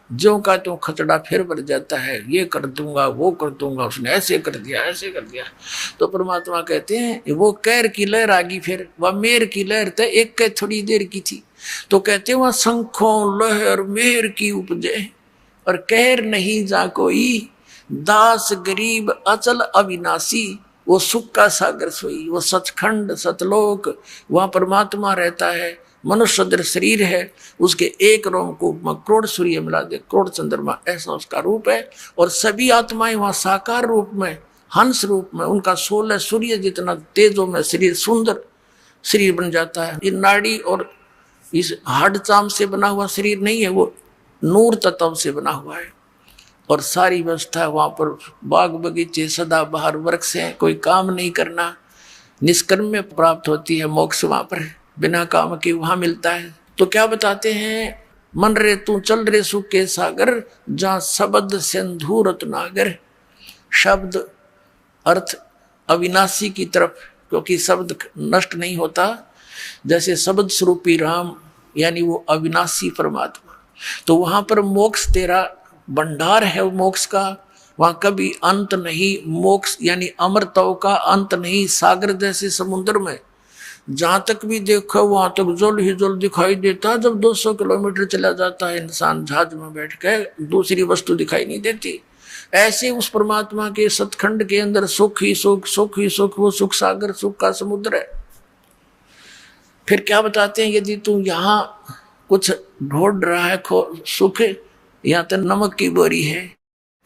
ज्यों का त्यों खचड़ा फिर भर जाता है, ये कर दूंगा वो कर दूंगा, उसने ऐसे कर दिया ऐसे कर दिया। तो परमात्मा कहते हैं वो कैर की लहर आ गई, फिर वह मेर की लहर तो एक के थोड़ी देर की थी। तो कहते हैं वह शंखों लहर मेर की उपजे, और कहर नहीं जा कोई, दास गरीब अचल अविनाशी, वो सुख का सागर सोई, वो सचखंड सतलोक, वहाँ परमात्मा रहता है। मनुष्य सदृश शरीर है, उसके एक रोमकूप में करोड़ सूर्य मिला दे, करोड़ चंद्रमा, ऐसा उसका रूप है। और सभी आत्माएं वहाँ साकार रूप में, हंस रूप में, उनका 16 सूर्य जितना तेजों में शरीर, सुंदर शरीर बन जाता है। ये नाड़ी और इस हाड़ चाम से बना हुआ शरीर नहीं है, वो नूर तत्व से बना हुआ है। और सारी व्यवस्था वहाँ पर बाग बगीचे, सदाबहार वृक्ष हैं, कोई काम नहीं करना, निष्कर्म में प्राप्त होती है मोक्ष, वहाँ पर बिना काम के वहाँ मिलता है। तो क्या बताते हैं, मन रे तू चल रे सुख के सागर, जहाँ शब्द सिंधु रत्नागर। शब्द अर्थ अविनाशी की तरफ, क्योंकि शब्द नष्ट नहीं होता, जैसे शब्द स्वरूपी राम यानी वो अविनाशी परमात्मा। तो वहाँ पर मोक्ष तेरा भंडार है, मोक्ष का, वहाँ कभी अंत नहीं। मोक्ष यानी अमरत्व का अंत नहीं। सागर जैसे समुद्र में जहाँ तक भी देखो वहाँ तक जल ही जल दिखाई देता। जब 200 किलोमीटर चला जाता है इंसान जहाज में बैठ के, दूसरी वस्तु दिखाई नहीं देती। ऐसे उस परमात्मा के सतखंड के अंदर सुख ही सुख, सुख ही सुख, वो सुख सागर, सुख का समुद्र है। फिर क्या बताते हैं, यदि तू यहाँ कुछ ढूंढ रहा है सुख, यहाँ तो नमक की बोरी है।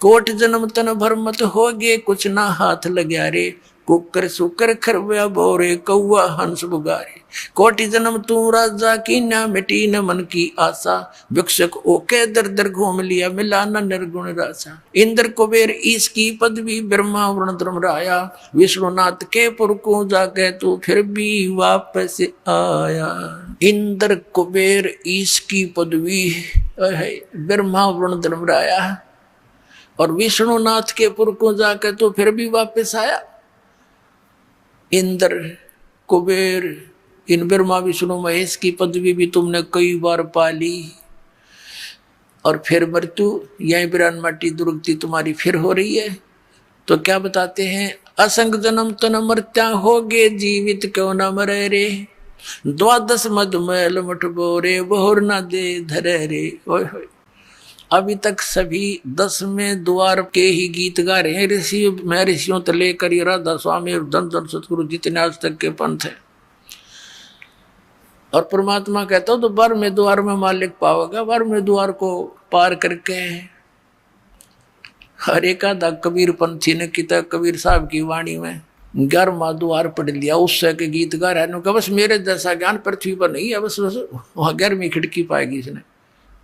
कोट जन्म तन भर मत होगे, कुछ ना हाथ लग्या रे, कुकर सुकर खरव्या बोरे, कौआ हंस बुगारे। कोटि जन्म तू राजा की, ना मिटी न मन की आशा, भिक्षक ओके दर दर घूम लिया, मिला न निर्गुण रासा। इंद्र कुबेर ईश की पदवी, ब्रह्मा वरुण धर्म राया, विष्णुनाथ के पुर को जाके तू फिर भी वापस आया। इंद्र कुबेर ईश की पदवी, ब्रह्मा वरुण धर्म राया, और विष्णुनाथ के पुर को जाकर तो फिर भी वापस आया। इंद्र कुबेर, इन ब्रह्मा विष्णु महेश की पदवी भी तुमने कई बार पाली, और फिर मृत्यु यही बिरान माटी दुर्गति तुम्हारी फिर हो रही है। तो क्या बताते हैं, असंग जन्म तन मृत्या होगे, जीवित क्यों न मरे रे, द्वादश मधुमैल मठ बोरे, बहुर न दे धरे रे। ओए होए, अभी तक सभी 10वें द्वार के ही गीत गा रहे हैं ऋषि, मैं ऋषियों तो लेकर ये राधा स्वामी और धन धन सतगुरु जितने आज तक के पंथ है। और परमात्मा कहता हो तो 12वें द्वार में मालिक पाओगा। 12वें द्वार को पार करके हर एक आधा कबीर पंथी ने किता, कबीर साहब की वाणी में 11वां द्वार पढ़ लिया, उससे के गीत गा रहा है। बस मेरे जैसा ज्ञान पृथ्वी पर नहीं है, बस वहां 11वीं खिड़की पाएगी इसने।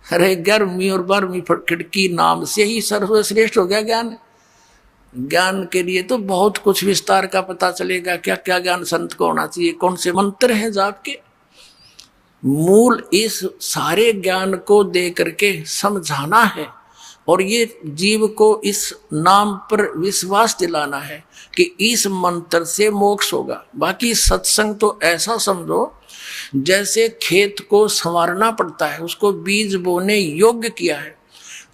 अरे 11वीं और 12वीं खिड़की नाम से ही सर्वश्रेष्ठ हो गया ज्ञान। ज्ञान के लिए तो बहुत कुछ विस्तार का पता चलेगा, क्या क्या ज्ञान संत को होना चाहिए, कौन से मंत्र हैं जाप के। मूल इस सारे ज्ञान को दे करके समझाना है, और ये जीव को इस नाम पर विश्वास दिलाना है कि इस मंत्र से मोक्ष होगा। बाकी सत्संग तो ऐसा समझो जैसे खेत को संवारना पड़ता है, उसको बीज बोने योग्य किया है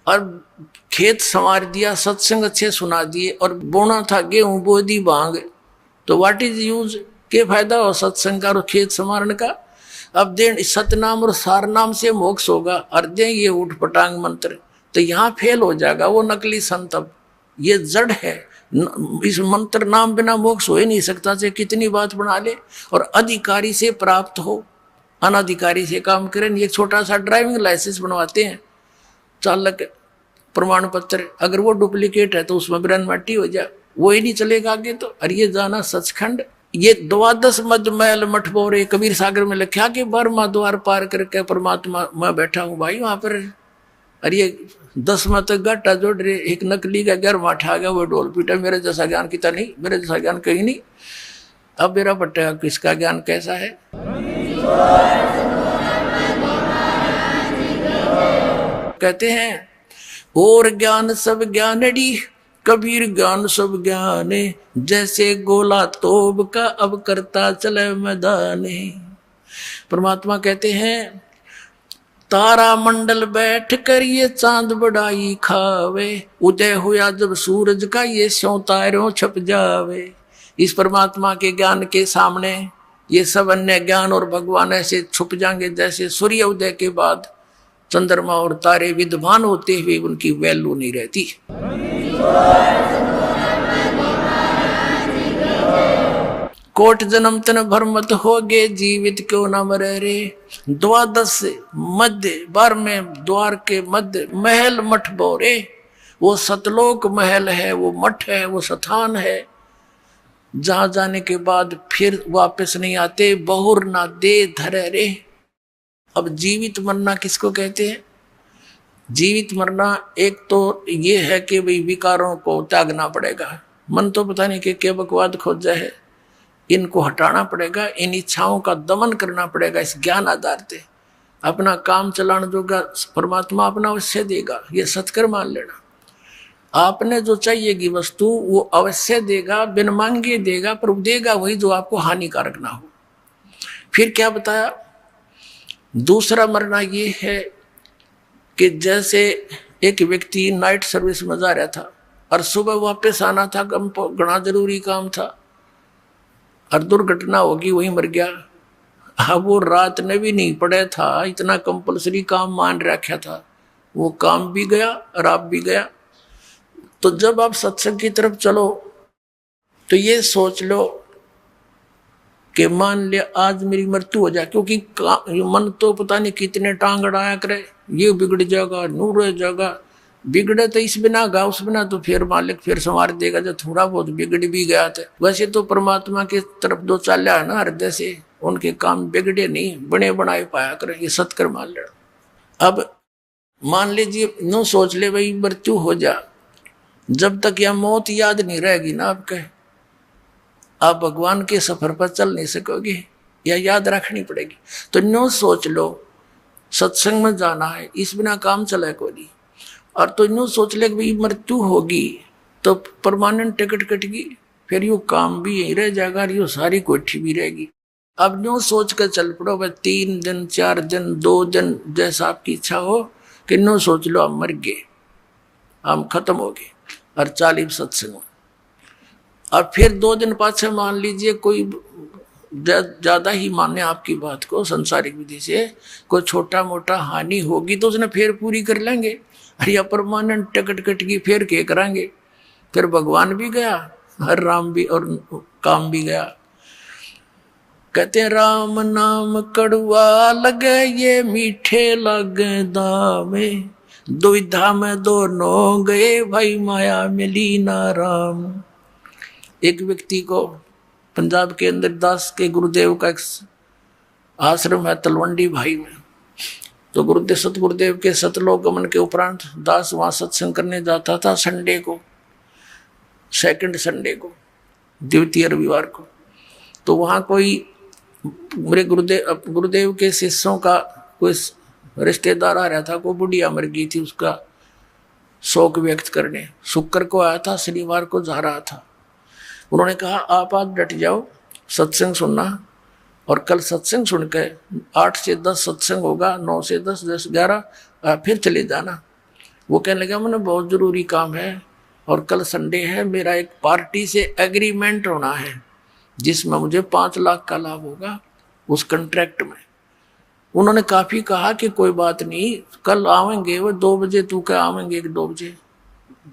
और खेत संवार दिया, सत्संग अच्छे सुना दिए, और बोना था गेहूं बो दी भांग, तो व्हाट इज यूज, क्या फायदा हो सत्संग का और खेत संवारने का। अब दे सतनाम और सारनाम से मोक्ष होगा, और दे ये उठ पटांग मंत्र, तो यहाँ फेल हो जाएगा वो नकली संत। अब ये जड़ है, इस मंत्र नाम बिना मोक्ष हो ही नहीं सकता, चाहे कितनी बात बना ले। और अधिकारी से प्राप्त हो, अनाधिकारी से काम करें। एक छोटा सा ड्राइविंग लाइसेंस बनवाते हैं, चालक प्रमाण पत्र, अगर वो डुप्लीकेट है तो उसमें ब्रन मट्टी हो जाए, वो ही नहीं चलेगा आगे। तो अरे ये जाना सचखंड, ये 12 मधुमैल मठ बोरे, कबीर सागर में लिखा कि 12वां द्वार पार करके परमात्मा मैं बैठा हूँ भाई वहां पर। अरे ये 10वां तक घाटा जोड़ रहे, एक नकली का 11वां ठा गया, वो ढोल पीटा, मेरे जैसा ज्ञान किता नहीं, मेरे जैसा ज्ञान कहीं नहीं। अब मेरा बट्टा किसका ज्ञान कैसा है। कहते हैं और ज्ञान सब ज्ञानड़ी, कबीर ज्ञान सब ज्ञाने, जैसे गोला तोब का अब करता चले मैदाने। परमात्मा कहते हैं तारा मंडल बैठ कर ये चांद बड़ाई खावे, उदय हुआ जब सूरज का ये स्यों तारों छप जावे। इस परमात्मा के ज्ञान के सामने ये सब अन्य ज्ञान और भगवान ऐसे छुप जाएंगे जैसे सूर्य उदय के बाद चंद्रमा और तारे विद्वान होते हुए उनकी वैल्यू नहीं रहती। कोट जन्म तन भरमत होगे जीवित क्यों न मरे रे। द्वादश मध्य 12वें द्वार के मध्य महल मठ बोरे। वो सतलोक महल है, वो मठ है, वो स्थान है जहां जाने के बाद फिर वापस नहीं आते। बहुर ना दे धरे रे। अब जीवित मरना किसको कहते हैं? जीवित मरना एक तो ये है कि भाई विकारों को त्यागना पड़ेगा। मन तो पता नहीं कि बकवाद खोजा है, इनको हटाना पड़ेगा, इन इच्छाओं का दमन करना पड़ेगा। इस ज्ञान आधार से अपना काम चलाने जोगा परमात्मा अपना अवश्य देगा, ये सत्कर मान लेना। आपने जो चाहिएगी वस्तु वो अवश्य देगा, बिन मांगे देगा, पर देगा वही जो आपको हानिकारक ना हो। फिर क्या बताया? दूसरा मरना ये है कि जैसे एक व्यक्ति नाइट सर्विस में जा रहा था और सुबह वापस आना था, घना जरूरी काम था और दुर्घटना होगी, वही मर गया। अब वो रात ने भी नहीं पड़ा था, इतना कंपलसरी काम मान रखा था, वो काम भी गया और आप भी गया। तो जब आप सत्संग की तरफ चलो तो ये सोच लो कि मान लिया आज मेरी मृत्यु हो जाए, क्योंकि मन तो पता नहीं कितने टांग अड़ाया करे, ये बिगड़ जाएगा, नूर रह जाएगा। बिगड़े तो इस बिना गा, उस बिना तो फिर मालिक फिर संवार देगा जब थोड़ा बहुत बिगड़ भी गया था। वैसे तो परमात्मा की तरफ दो चाल्या है ना हृदय से, उनके काम बिगड़े नहीं, बने बनाए पाया करें, ये सत्कर मान लेना। अब मान लीजिए नो सोच ले भाई मृत्यु हो जा, जब तक यह मौत याद नहीं रहेगी ना आपके, आप भगवान के सफर पर चल नहीं सकोगे, या याद रखनी पड़ेगी। तो नो सोच लो सत्संग में जाना है, इस बिना काम चले को नहीं। और तो नो सोच ले कि भाई मृत्यु होगी तो परमानेंट टिकट कटेगी, फिर यू काम भी यही रह जाएगा, यू सारी कोठी भी रहेगी। अब नो सोच कर चल पड़ो भाई 3 दिन 4 दिन 2 दिन जैसा आपकी इच्छा हो, कि नो सोच लो हम मर गए, हम खत्म हो गए और 40 सत्संग। और फिर 2 दिन पाछे मान लीजिए कोई ज्यादा ही माने आपकी बात को संसारिक विधि से, कोई छोटा मोटा हानि होगी तो उसने फिर पूरी कर लेंगे। अरे या परमानेंट टिकट कट गई फिर क्या कराएंगे? फिर भगवान भी गया और राम भी और काम भी गया। कहते राम नाम कड़वा लगे ये मीठे लगे दामे, दुविधा में दोनों गए भाई माया मिली ना राम। एक व्यक्ति को पंजाब के अंदर दास के गुरुदेव का एक आश्रम है तलवंडी भाई में। तो गुरुदेव सतगुरुदेव के सतलोक गमन के उपरांत दास वहां सत्संग करने जाता था संडे को, सेकंड संडे को, द्वितीय रविवार को। तो वहां कोई मेरे गुरुदेव के शिष्यों का कोई रिश्तेदार आ रहा था, कोई बुढ़िया मर गई थी, उसका शोक व्यक्त करने शुक्र को आया था, शनिवार को जा रहा था। उन्होंने कहा आप आज डट जाओ, सत्संग सुनना, और कल सत्संग सुन के 8 से 10 सत्संग होगा, 9 से 10, 10 11 फिर चले जाना। वो कहने लगा मैंने बहुत जरूरी काम है और कल संडे है, मेरा एक पार्टी से एग्रीमेंट होना है जिसमें मुझे 5 लाख का लाभ होगा उस कॉन्ट्रैक्ट में। उन्होंने काफी कहा कि कोई बात नहीं, कल आवेंगे वो 2 बजे, तू क्या आवेंगे 1-2 बजे,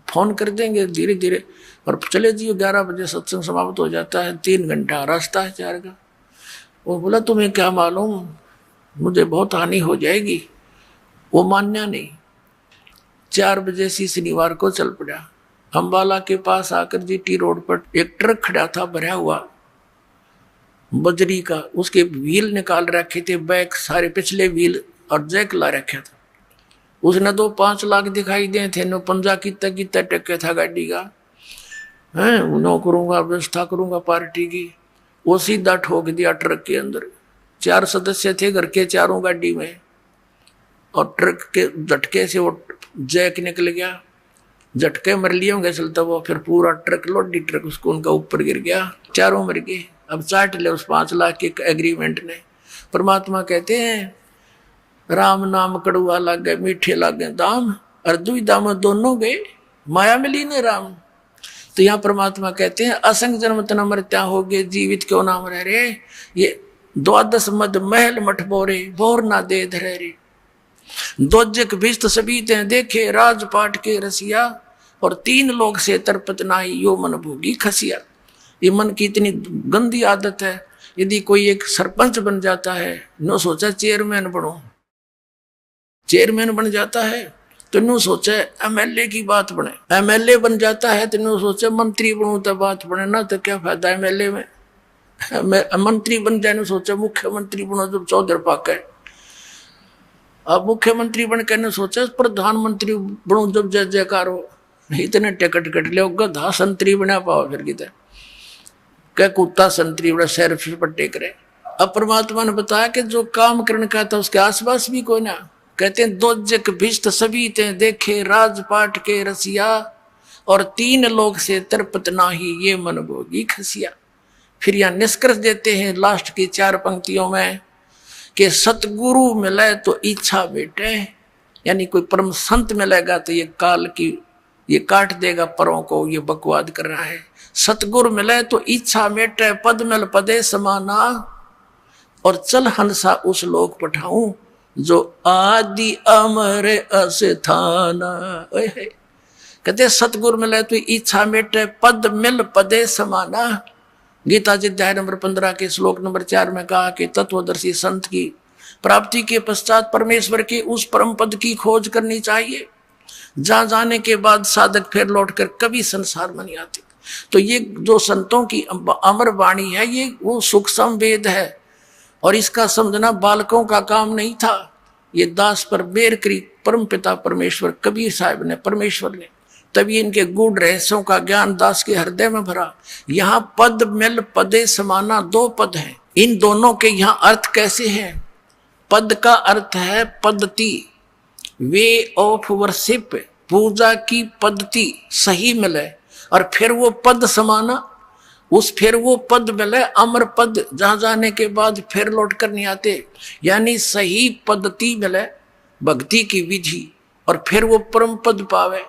फोन कर देंगे धीरे धीरे। और चले जी 11 बजे सत्संग समाप्त हो जाता है, 3 घंटा रास्ता है 4 का। वो बोला तुम्हें क्या मालूम, मुझे बहुत हानि हो जाएगी। वो मान्या नहीं, 4 बजे से शनिवार को चल पड़ा। अम्बाला के पास आकर जीटी रोड पर एक ट्रक खड़ा था भरा हुआ बजरी का, उसके व्हील निकाल रखे थे, बैक सारे पिछले व्हील और जैक ला रखा था। उसने तो 5 लाख दिखाई दिए थे, नो पंजा कितना टक्के था गाड़ी का, है नो करूंगा व्यवस्था करूंगा पार्टी की। वो सीधा ठोक दिया ट्रक के अंदर। 4 सदस्य थे घर के, चारों गाड़ी में, और ट्रक के झटके से वो जैक निकल गया, झटके मर लिए होंगे चलता वो, फिर पूरा ट्रक लोडी ट्रक उसको उनका ऊपर गिर गया, चारों मर गए। अब चाट ले उस 5 लाख के एग्रीमेंट ने। परमात्मा कहते हैं राम नाम कड़वा लागे मीठे लागे दाम, और दुविधा में दोनों गए माया मिली ने राम। तो यहाँ परमात्मा कहते हैं असंग जन्म तना मरत्या हो गए जीवित क्यों नाम रह रे, ये 12 मद महल मठ बोरे बोर ना दे धरे रे। दोजक भिस्त सबीते देखे राजपाट के रसिया, और 3 लोग से तर्पत नाही यो मन भोगी खसिया। ये मन की इतनी गंदी आदत है। यदि कोई एक सरपंच बन जाता है, नो सोचा चेयरमैन बनो, चेयरमैन बन जाता है तो नो सोचे एमएलए की बात बने, एमएलए बन जाता है तो नो सोचे मंत्री बनूं तो बात बने, ना तो क्या फायदा एमएलए में। मंत्री बन जाए सोचे मुख्यमंत्री बनो जब चौधर पाके, अब मुख्यमंत्री बन के ने सोचा प्रधानमंत्री बनूं जब जय जयकार हो। इतने टिकट कट ले गधा संतरी बना पाओ फिर कितने क्या कुत्ता संतरी बड़ा सैर पर टेक रहे। अब परमात्मा ने बताया कि जो काम करने का था उसके आसपास भी कोई ना। कहते हैं दो जग भिष्ट सभी ते देखे राजपाट के रसिया, और 3 लोग से तर्पत नाही ये मन भोगी खसिया। फिर यह निष्कर्ष देते हैं लास्ट की 4 पंक्तियों में कि सतगुरु मिले तो इच्छा बेटे, यानी कोई परम संत मिलेगा तो ये काल की ये काट देगा परों को, ये बकवाद कर रहा है। सतगुरु मिले तो इच्छा मेटे पद मिल पदे समाना, और चल हंसा उस लोक पठाऊं जो आदि अमर अस्थाना। कहते सतगुरु मिले तो इच्छा मेटे पद मिल पदे समाना। गीता जी अध्याय नंबर 15 के श्लोक नंबर 4 में कहा कि तत्वदर्शी संत की प्राप्ति के पश्चात परमेश्वर के उस परम पद की खोज करनी चाहिए, जहां जाने के बाद साधक फिर लौटकर कभी संसार में नहीं आते। तो ये जो संतों की अमर वाणी है, ये वो सूक्ष्म वेद है, और इसका समझना बालकों का काम नहीं था। ये दास पर बेर करी परम पिता परमेश्वर कबीर साहब ने, परमेश्वर ने, तभी इनके गूढ़ रहस्यों का ज्ञान दास के हृदय में भरा। यहाँ पद मिल पदे समाना 2 पद हैं। इन दोनों के यहाँ अर्थ कैसे हैं? पद का अर्थ है पद्धति, वे ऑफ वर्शिप, पूजा की पद्धति सही मिले, और फिर वो पद समाना, फिर वो पद मिले अमर पद, जहां जाने के बाद फिर लौट कर नहीं आते। यानी सही पद्धति मिले भक्ति की विधि, और फिर वो परम पद पावे।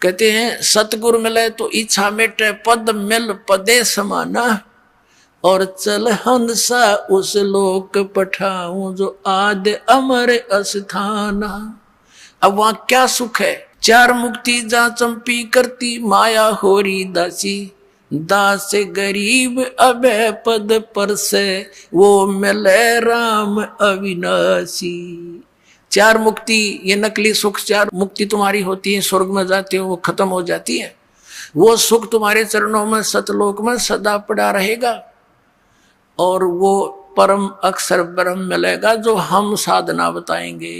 कहते हैं सतगुरु मिले तो इच्छा मेटे पद मिल पदे समाना, और चल हंसा उस लोक पठाऊं जो आद अमर अस्थाना। अब वहां क्या सुख है? 4 मुक्ति जा चंपी करती माया होरी दासी, दास गरीब अभय पद पर से वो मिले राम अविनाशी। 4 मुक्ति, ये नकली सुख 4 मुक्ति तुम्हारी होती है, स्वर्ग में जाते हो वो खत्म हो जाती है। वो सुख तुम्हारे चरणों में सतलोक में सदा पड़ा रहेगा, और वो परम अक्षर ब्रह्म मिलेगा जो हम साधना बताएंगे।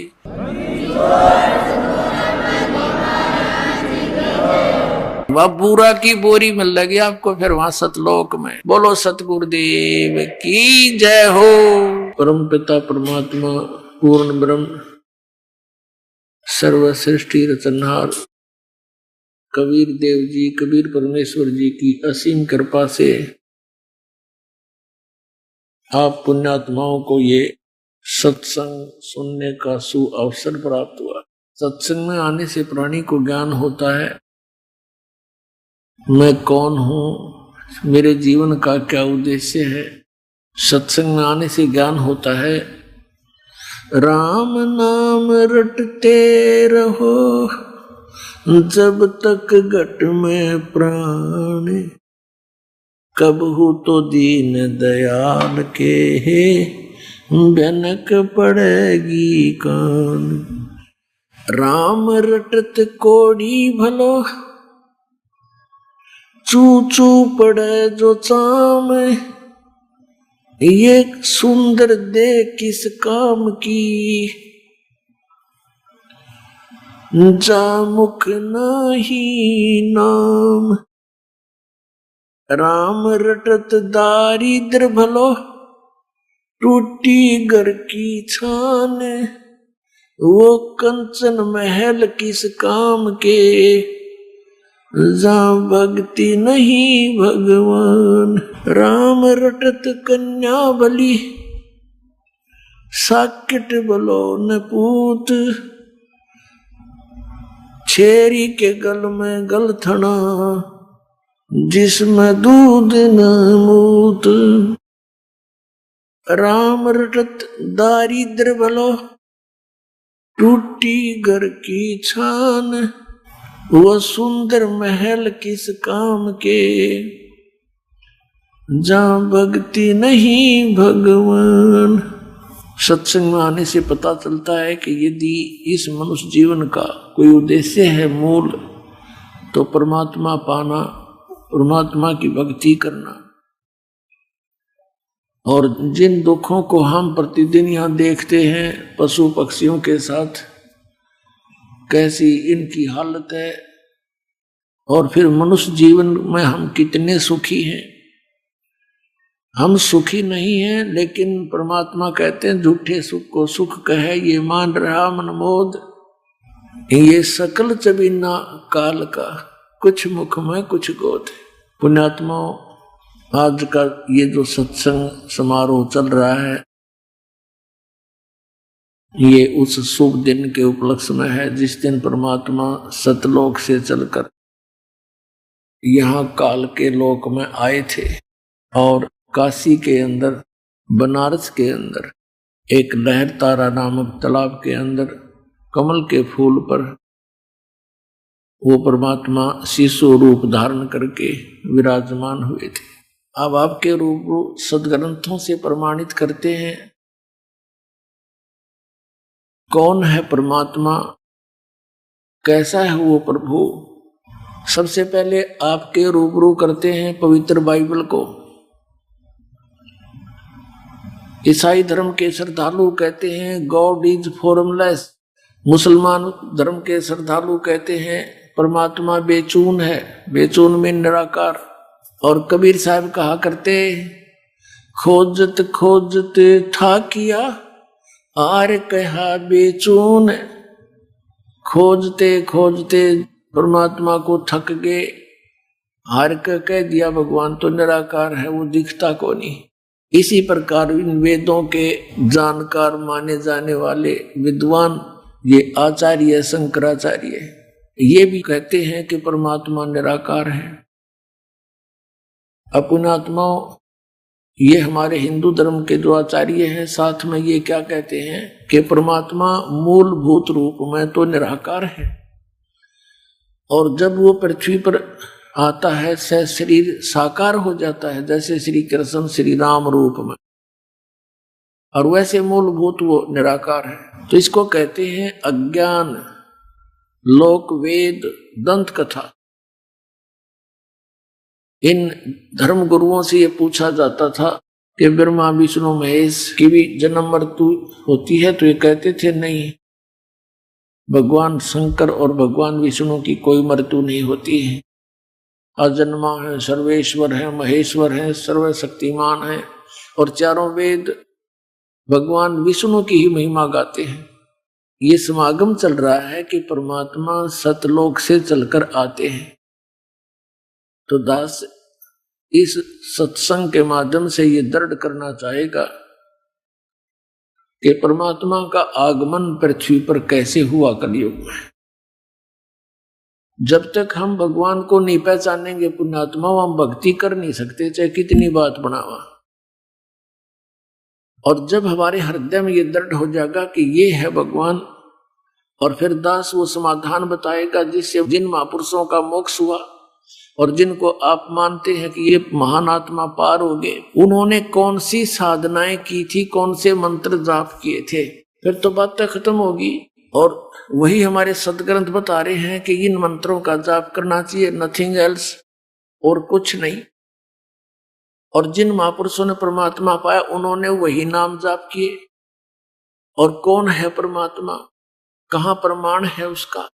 वह बूरा की बोरी मिल लगी आपको फिर वहां सतलोक में। बोलो सतगुरुदेव की जय हो। परम पिता परमात्मा पूर्ण ब्रह्म सर्व सृष्टि रचनहार कबीर देव जी, कबीर परमेश्वर जी की असीम कृपा से आप पुण्यात्माओं को ये सत्संग सुनने का सुअवसर प्राप्त हुआ। सत्संग में आने से प्राणी को ज्ञान होता है, मैं कौन हूं, मेरे जीवन का क्या उद्देश्य है। सत्संग में आने से ज्ञान होता है। राम नाम रटते रहो जब तक घट में प्राण, कबहू तो दीन दयाल के भनक पड़ेगी कान। राम रटत कोड़ी भलो चू चू पड़े जो चाम, ये सुंदर दे किस काम की, जा मुख नाही नाम। राम रटत दारिद्र भलो टूटी घर की छान, वो कंचन महल किस काम के, जहाँ भक्ति नहीं भगवान। राम रटत कन्या बलि साकिट बलो न पूत, छेरी के गल में गलथना जिसमें दूध न मूत। राम रटत दारिद्र भलो टूटी घर की छान, वो सुंदर महल किस काम के, जहां भक्ति नहीं भगवान। सत्संग में आने से पता चलता है कि यदि इस मनुष्य जीवन का कोई उद्देश्य है मूल, तो परमात्मा पाना, परमात्मा की भक्ति करना। और जिन दुखों को हम प्रतिदिन यहाँ देखते हैं पशु पक्षियों के साथ, कैसी इनकी हालत है, और फिर मनुष्य जीवन में हम कितने सुखी हैं। हम सुखी नहीं हैं, लेकिन परमात्मा कहते हैं झूठे सुख को सुख कहे ये मान रहा मनमोद, ये सकल चबीना काल का, कुछ मुख में कुछ गोद। पुण्यात्माओं, आज का ये जो सत्संग समारोह चल रहा है, ये उस शुभ दिन के उपलक्ष्य में है जिस दिन परमात्मा सतलोक से चलकर यहाँ काल के लोक में आए थे। और काशी के अंदर, बनारस के अंदर एक लहर तारा नामक तालाब के अंदर कमल के फूल पर वो परमात्मा शिशु रूप धारण करके विराजमान हुए थे। अब आपके रूप सदग्रंथों से प्रमाणित करते हैं कौन है परमात्मा, कैसा है वो प्रभु। सबसे पहले आपके रूबरू करते हैं पवित्र बाइबल को। ईसाई धर्म के श्रद्धालु कहते हैं गॉड इज फॉर्मलेस। मुसलमान धर्म के श्रद्धालु कहते हैं परमात्मा बेचून है, बेचून में निराकार। और कबीर साहब कहा करते खोजत खोजत था किया आर कहा बेचून। खोजते खोजते परमात्मा को थक गए, हार कर कह दिया भगवान तो निराकार है, वो दिखता को नहीं। इसी प्रकार इन वेदों के जानकार माने जाने वाले विद्वान ये आचार्य शंकराचार्य ये भी कहते हैं कि परमात्मा निराकार है। अपनात्माओं, ये हमारे हिंदू धर्म के जो आचार्य हैं साथ में ये क्या कहते हैं कि परमात्मा मूलभूत रूप में तो निराकार है, और जब वो पृथ्वी पर आता है से शरीर साकार हो जाता है, जैसे श्री कृष्ण श्री राम रूप में, और वैसे मूलभूत वो निराकार है। तो इसको कहते हैं अज्ञान, लोक वेद, दंत कथा। इन धर्म गुरुओं से ये पूछा जाता था कि ब्रह्मा विष्णु महेश की भी जन्म मृत्यु होती है, तो ये कहते थे नहीं, भगवान शंकर और भगवान विष्णु की कोई मृत्यु नहीं होती है। अजन्मा है, सर्वेश्वर है, महेश्वर है, सर्वशक्तिमान है। और चारों वेद भगवान विष्णु की ही महिमा गाते हैं। ये समागम चल रहा है कि परमात्मा सतलोक से चलकर आते हैं। तो दास इस सत्संग के माध्यम से ये दृढ़ करना चाहेगा कि परमात्मा का आगमन पृथ्वी पर कैसे हुआ कलयुग में। जब तक हम भगवान को नहीं पहचानेंगे पुण्यात्मा, हम भक्ति कर नहीं सकते, चाहे कितनी बात बनावा। और जब हमारे हृदय में ये दृढ़ हो जाएगा कि ये है भगवान, और फिर दास वो समाधान बताएगा जिससे जिन महापुरुषों का मोक्ष हुआ और जिनको आप मानते हैं कि ये महान आत्मा पार हो गए, उन्होंने कौन सी साधनाएं की थी, कौन से मंत्र जाप किए थे, फिर तो बात खत्म होगी। और वही हमारे सदग्रंथ बता रहे हैं कि इन मंत्रों का जाप करना चाहिए, नथिंग एल्स, और कुछ नहीं। और जिन महापुरुषों ने परमात्मा पाया उन्होंने वही नाम जाप किए। और कौन है परमात्मा, कहाँ प्रमाण है उसका,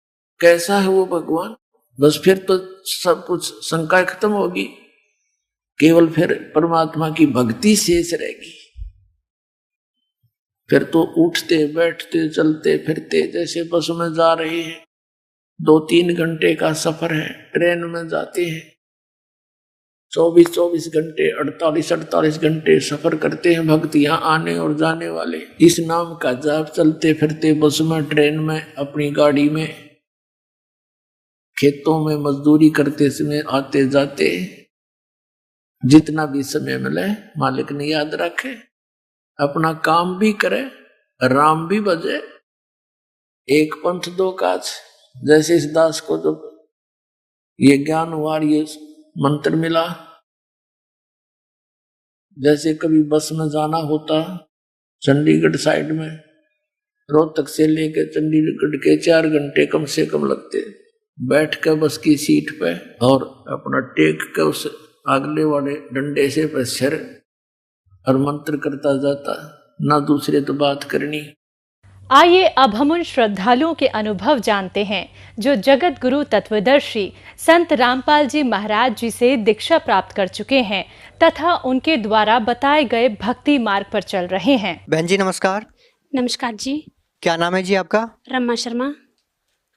कैसा है वो भगवान, बस फिर तो सब कुछ शंका खत्म होगी। केवल फिर परमात्मा की भक्ति शेष रहेगी। फिर तो उठते बैठते चलते फिरते जैसे बस में जा रहे हैं, 2-3 घंटे का सफर है, ट्रेन में जाते हैं 24-24 घंटे 48-48 घंटे सफर करते हैं भक्त यहाँ आने और जाने वाले। इस नाम का जाप चलते फिरते बस में, ट्रेन में, अपनी गाड़ी में, खेतों में मजदूरी करते समय, आते जाते, जितना भी समय मिले मालिक ने याद रखे, अपना काम भी करे, राम भी बजे, एक पंथ दो काज। जैसे इस दास को जो ये ज्ञान हुआ, ये मंत्र मिला। जैसे कभी बस में जाना होता, चंडीगढ़ साइड में, रोहतक से लेके चंडीगढ़ के 4 घंटे कम से कम लगते, बैठ के बस की सीट पे और अपना टेक के उस अगले वाले डंडे से सिर और मंत्र करता जाता, ना दूसरे तो बात करनी। आइए अब हम उन श्रद्धालुओं के अनुभव जानते हैं जो जगत गुरु तत्वदर्शी संत रामपाल जी महाराज जी से दीक्षा प्राप्त कर चुके हैं तथा उनके द्वारा बताए गए भक्ति मार्ग पर चल रहे हैं। बहन जी नमस्कार। नमस्कार जी। क्या नाम है जी आपका? रमा शर्मा।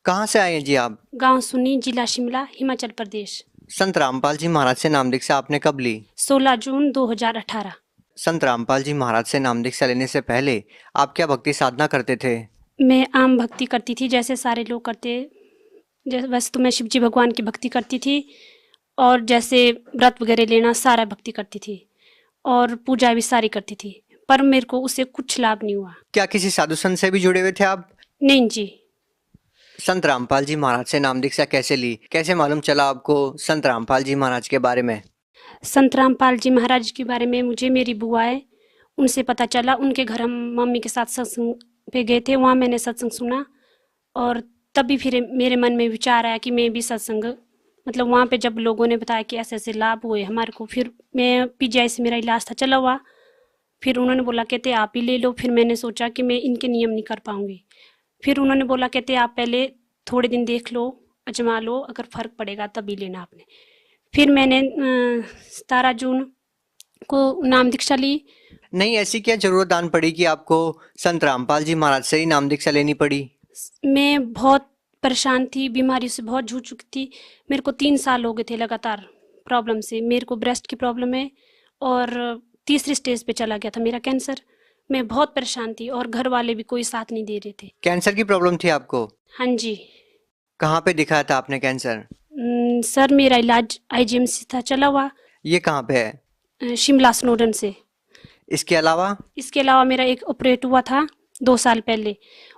कहाँ से आए हैं जी आप? गांव सुनी, जिला शिमला, हिमाचल प्रदेश। संत रामपाल जी महाराज से नाम दीक्षा आपने कब ली? 16 जून 2018। संत रामपाल जी महाराज से नाम दीक्षा लेने से पहले आप क्या भक्ति साधना करते थे? मैं आम भक्ति करती थी जैसे सारे लोग करते, जैसे वैसे तो मैं शिव जी भगवान की भक्ति करती थी और जैसे व्रत वगैरह लेना सारा भक्ति करती थी और पूजा भी सारी करती थी, पर मेरे को उससे कुछ लाभ नहीं हुआ। क्या किसी साधु संत से भी जुड़े हुए थे आप? नहीं जी। संत रामपाल जी महाराज से नाम दीक्षा कैसे ली? कैसे मालूम चला आपको संत रामपाल जी महाराज के बारे में? संत रामपाल जी महाराज के बारे में मुझे मेरी बुआ है उनसे पता चला। उनके घर हम मम्मी के साथ सत्संग पे गए थे, वहाँ मैंने सत्संग सुना और तभी फिर मेरे मन में विचार आया कि मैं भी सत्संग, मतलब वहाँ पे जब लोगों ने बताया कि ऐसे ऐसे लाभ हुए हमारे को, फिर मैं पीजीआई से मेरा इलाज था चला हुआ, फिर उन्होंने बोला कहते आप ही ले लो। फिर मैंने सोचा कि मैं इनके नियम नहीं कर पाऊंगी। फिर उन्होंने बोला कहते आप पहले थोड़े दिन देख लो, अजमा लो, अगर फर्क पड़ेगा तभी लेना आपने। फिर मैंने 17 जून को नाम दीक्षा ली। नहीं, ऐसी क्या जरूरत आन पड़ी कि आपको संत रामपाल जी महाराज से ही नाम दीक्षा लेनी पड़ी? मैं बहुत परेशान थी, बीमारी से बहुत जूझ चुकी थी। मेरे को 3 साल हो गए थे लगातार प्रॉब्लम से। मेरे को ब्रेस्ट की प्रॉब्लम है और तीसरी स्टेज पे चला गया था मेरा कैंसर। मैं बहुत परेशान थी और घर वाले भी कोई साथ नहीं दे रहे थे। कैंसर की प्रॉब्लम थी आपको? हाँ जी। कहाँ पे दिखाया था आपने कैंसर? सर मेरा इलाज आईजीएमसी था चला हुआ। ये कहाँ पे है? शिमला स्नोडन से। इसके अलावा मेरा एक ऑपरेट हुआ था 2 साल पहले।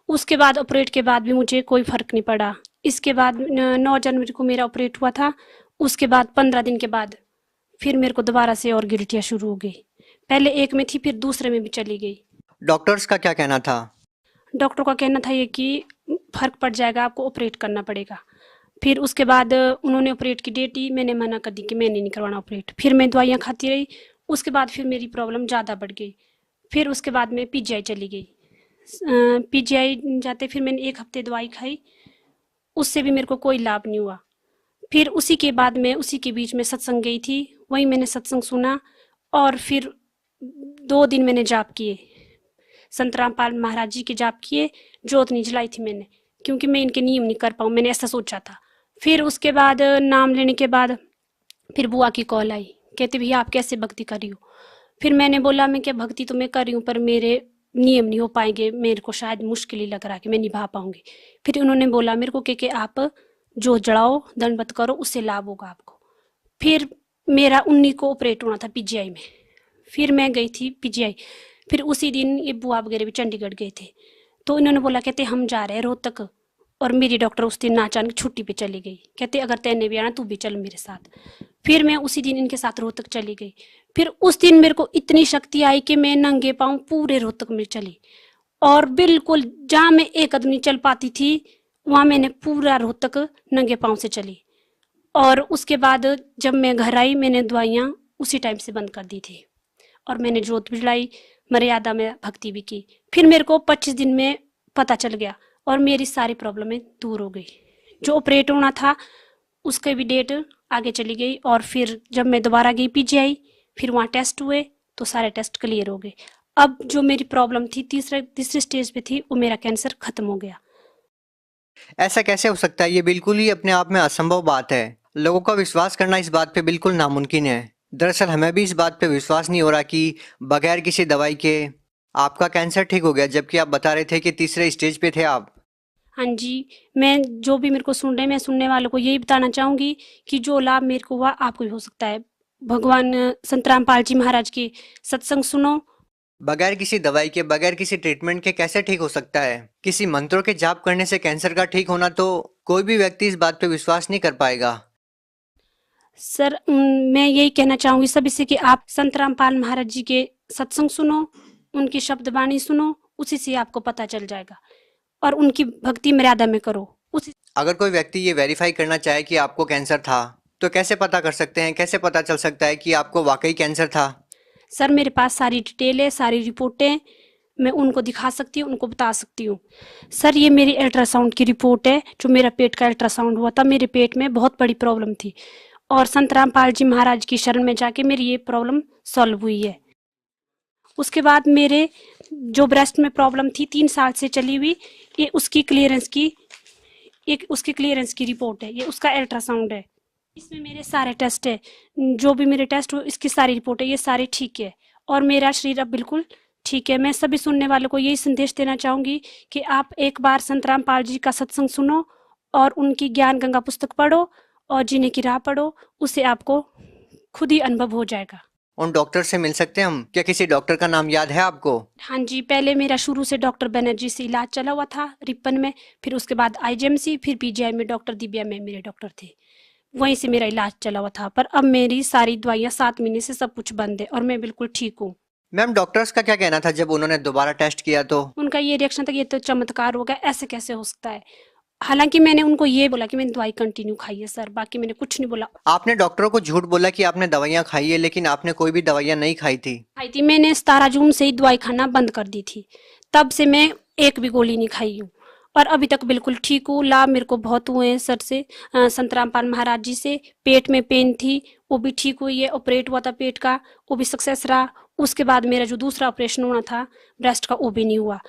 उसके बाद ऑपरेट के बाद भी मुझे कोई फर्क नहीं पड़ा। इसके बाद 9 जनवरी को मेरा ऑपरेट हुआ था। उसके बाद 15 दिन के बाद फिर मेरे को दोबारा से और गिल्टियाँ शुरू हो गई। पहले एक में थी, फिर दूसरे में भी चली गई। डॉक्टर्स का क्या कहना था? डॉक्टर का कहना था ये कि फर्क पड़ जाएगा, आपको ऑपरेट करना पड़ेगा। फिर उसके बाद उन्होंने ऑपरेट की डेट दी, मैंने मना कर दी कि मैंने नहीं करवाना ऑपरेट। फिर मैं दवाइयाँ खाती रही। उसके बाद फिर मेरी प्रॉब्लम ज़्यादा बढ़ गई। फिर उसके बाद मैं पीजीआई चली गई। पीजीआई जाते फिर मैंने 1 हफ्ते दवाई खाई, उससे भी मेरे को कोई लाभ नहीं हुआ। फिर उसी के बाद मैं उसी के बीच में सत्संग गई थी, वहीं मैंने सत्संग सुना और फिर 2 दिन मैंने जाप किए, संत रामपाल महाराज जी के जाप किए। जोत नहीं जलाई थी मैंने, क्योंकि मैं इनके नियम नहीं कर पाऊँ, मैंने ऐसा सोचा था। फिर उसके बाद नाम लेने के बाद फिर बुआ की कॉल आई, कहते भैया आप कैसे भक्ति कर रही हो? फिर मैंने बोला मैं क्या भक्ति तो मैं कर रही हूँ, पर मेरे नियम नहीं हो पाएंगे, मेरे को शायद मुश्किल ही लग रहा है कि मैं निभा पाऊंगी। फिर उन्होंने बोला मेरे को कि आप जो जड़ाओ, दंडवत करो, उससे लाभ होगा आपको। फिर मेरा 19 को ऑपरेट होना था पीजीआई में। फिर मैं गई थी पीजीआई। फिर उसी दिन ये बुआ वगैरह भी चंडीगढ़ गए थे, तो इन्होंने बोला कहते हम जा रहे हैं रोहतक। और मेरी डॉक्टर उस दिन अचानक छुट्टी पे चली गई, कहते अगर तैने भी आना तू भी चल मेरे साथ। फिर मैं उसी दिन इनके साथ रोहतक चली गई। फिर उस दिन मेरे को इतनी शक्ति आई कि मैं नंगे पाँव पूरे रोहतक में चली और बिल्कुल जहाँ मैं 1 कदम नहीं चल पाती थी वहाँ मैंने पूरा रोहतक नंगे पाँव से चली। और उसके बाद जब मैं घर आई मैंने दवाइयाँ उसी टाइम से बंद कर दी थी और मैंने जोत भी जलाई, मर्यादा में भक्ति भी की। फिर मेरे को 25 दिन में पता चल गया और मेरी सारी प्रॉब्लमें दूर हो गई। जो ऑपरेट होना था उसके भी डेट आगे चली गई। और फिर जब मैं दोबारा गई पीजीआई, फिर वहाँ टेस्ट हुए तो सारे टेस्ट क्लियर हो गए। अब जो मेरी प्रॉब्लम थी तीसरी स्टेज पे थी, वो मेरा कैंसर खत्म हो गया। ऐसा कैसे हो सकता है? ये बिल्कुल ही अपने आप में असंभव बात है। लोगों का विश्वास करना इस बात पे बिल्कुल नामुमकिन है। दरअसल हमें भी इस बात पे विश्वास नहीं हो रहा कि बगैर किसी दवाई के आपका कैंसर ठीक हो गया, जबकि आप बता रहे थे कि तीसरे स्टेज पे थे आप। हाँ जी, मैं जो भी मेरे को सुन रहे हैं, मैं सुनने वालों को यही बताना चाहूँगी कि जो लाभ मेरे को हुआ आपको भी हो सकता है। भगवान संत रामपाल जी महाराज की सत्संग सुनो। बगैर किसी दवाई के, बगैर किसी ट्रीटमेंट के कैसे ठीक हो सकता है? किसी मंत्रों के जाप करने से कैंसर का ठीक होना तो कोई भी व्यक्ति इस बात पे विश्वास नहीं कर पाएगा। सर मैं यही कहना चाहूंगी सभी से कि आप संत रामपाल महाराज जी के सत्संग सुनो, उनकी शब्द वाणी सुनो, उसी से आपको पता चल जाएगा, और उनकी भक्ति मर्यादा में करो उसी। अगर कोई व्यक्ति ये वेरीफाई करना चाहे कि आपको कैंसर था, तो कैसे पता कर सकते हैं, कैसे पता चल सकता है कि आपको वाकई कैंसर था? सर मेरे पास सारी डिटेल है, सारी रिपोर्टें, मैं उनको दिखा सकती हूँ, उनको बता सकती हूँ। सर ये मेरी अल्ट्रासाउंड की रिपोर्ट है, जो मेरा पेट का अल्ट्रासाउंड हुआ था, मेरे पेट में बहुत बड़ी प्रॉब्लम थी, और संत रामपाल जी महाराज की शरण में जाके मेरी ये प्रॉब्लम सॉल्व हुई है। उसके बाद मेरे जो ब्रेस्ट में प्रॉब्लम थी 3 साल से चली हुई, ये उसकी क्लियरेंस की रिपोर्ट है, ये उसका अल्ट्रासाउंड है। इसमें मेरे सारे टेस्ट है, जो भी मेरे टेस्ट हो इसकी सारी रिपोर्ट है, ये सारी ठीक है, और मेरा शरीर अब बिल्कुल ठीक है। मैं सभी सुनने वालों को यही संदेश देना चाहूंगी कि आप एक बार संत रामपाल जी का सत्संग सुनो और उनकी ज्ञान गंगा पुस्तक पढ़ो और जीने की राह पढ़ो, उससे आपको खुद ही अनुभव हो जाएगा। उन डॉक्टर से मिल सकते हैं हम? क्या किसी डॉक्टर का नाम याद है आपको? हाँ जी, पहले मेरा शुरू से डॉक्टर बनर्जी से इलाज चला हुआ था रिपन में, फिर उसके बाद आईजीएमसी, फिर पीजीआई में डॉक्टर दिव्या में मेरे डॉक्टर थे, वहीं से मेरा इलाज चला हुआ था। पर अब मेरी सारी दवाइयाँ 7 महीने से सब कुछ बंद है और मैं बिल्कुल ठीक हूँ। मैम डॉक्टर्स का क्या कहना था जब उन्होंने दोबारा टेस्ट किया तो? उनका ये रिएक्शन था कि ये तो चमत्कार हो गया, ऐसे कैसे हो सकता है। हालांकि मैंने उनको ये बोला कि मैंने दवाई कंटिन्यू खाई है सर, बाकी मैंने कुछ नहीं बोला। आपने डॉक्टरों को झूठ बोला कि आपने दवाइयाँ खाई है, लेकिन आपने कोई भी दवाइयाँ नहीं खाई थी। मैंने 17 जून से ही दवाई खाना बंद कर दी थी, तब से मैं एक भी गोली नहीं खाई हूँ और अभी तक बिल्कुल ठीक हूँ। लाभ मेरे को बहुत हुए हैं सर से, संत रामपाल महाराज जी से। पेट में पेन थी वो भी ठीक हुई है, ऑपरेट हुआ था पेट का, वो भी सक्सेस रहा। उसके बाद मेरा जो दूसरा ऑपरेशन होना था ब्रेस्ट का, वो भी नहीं हुआ।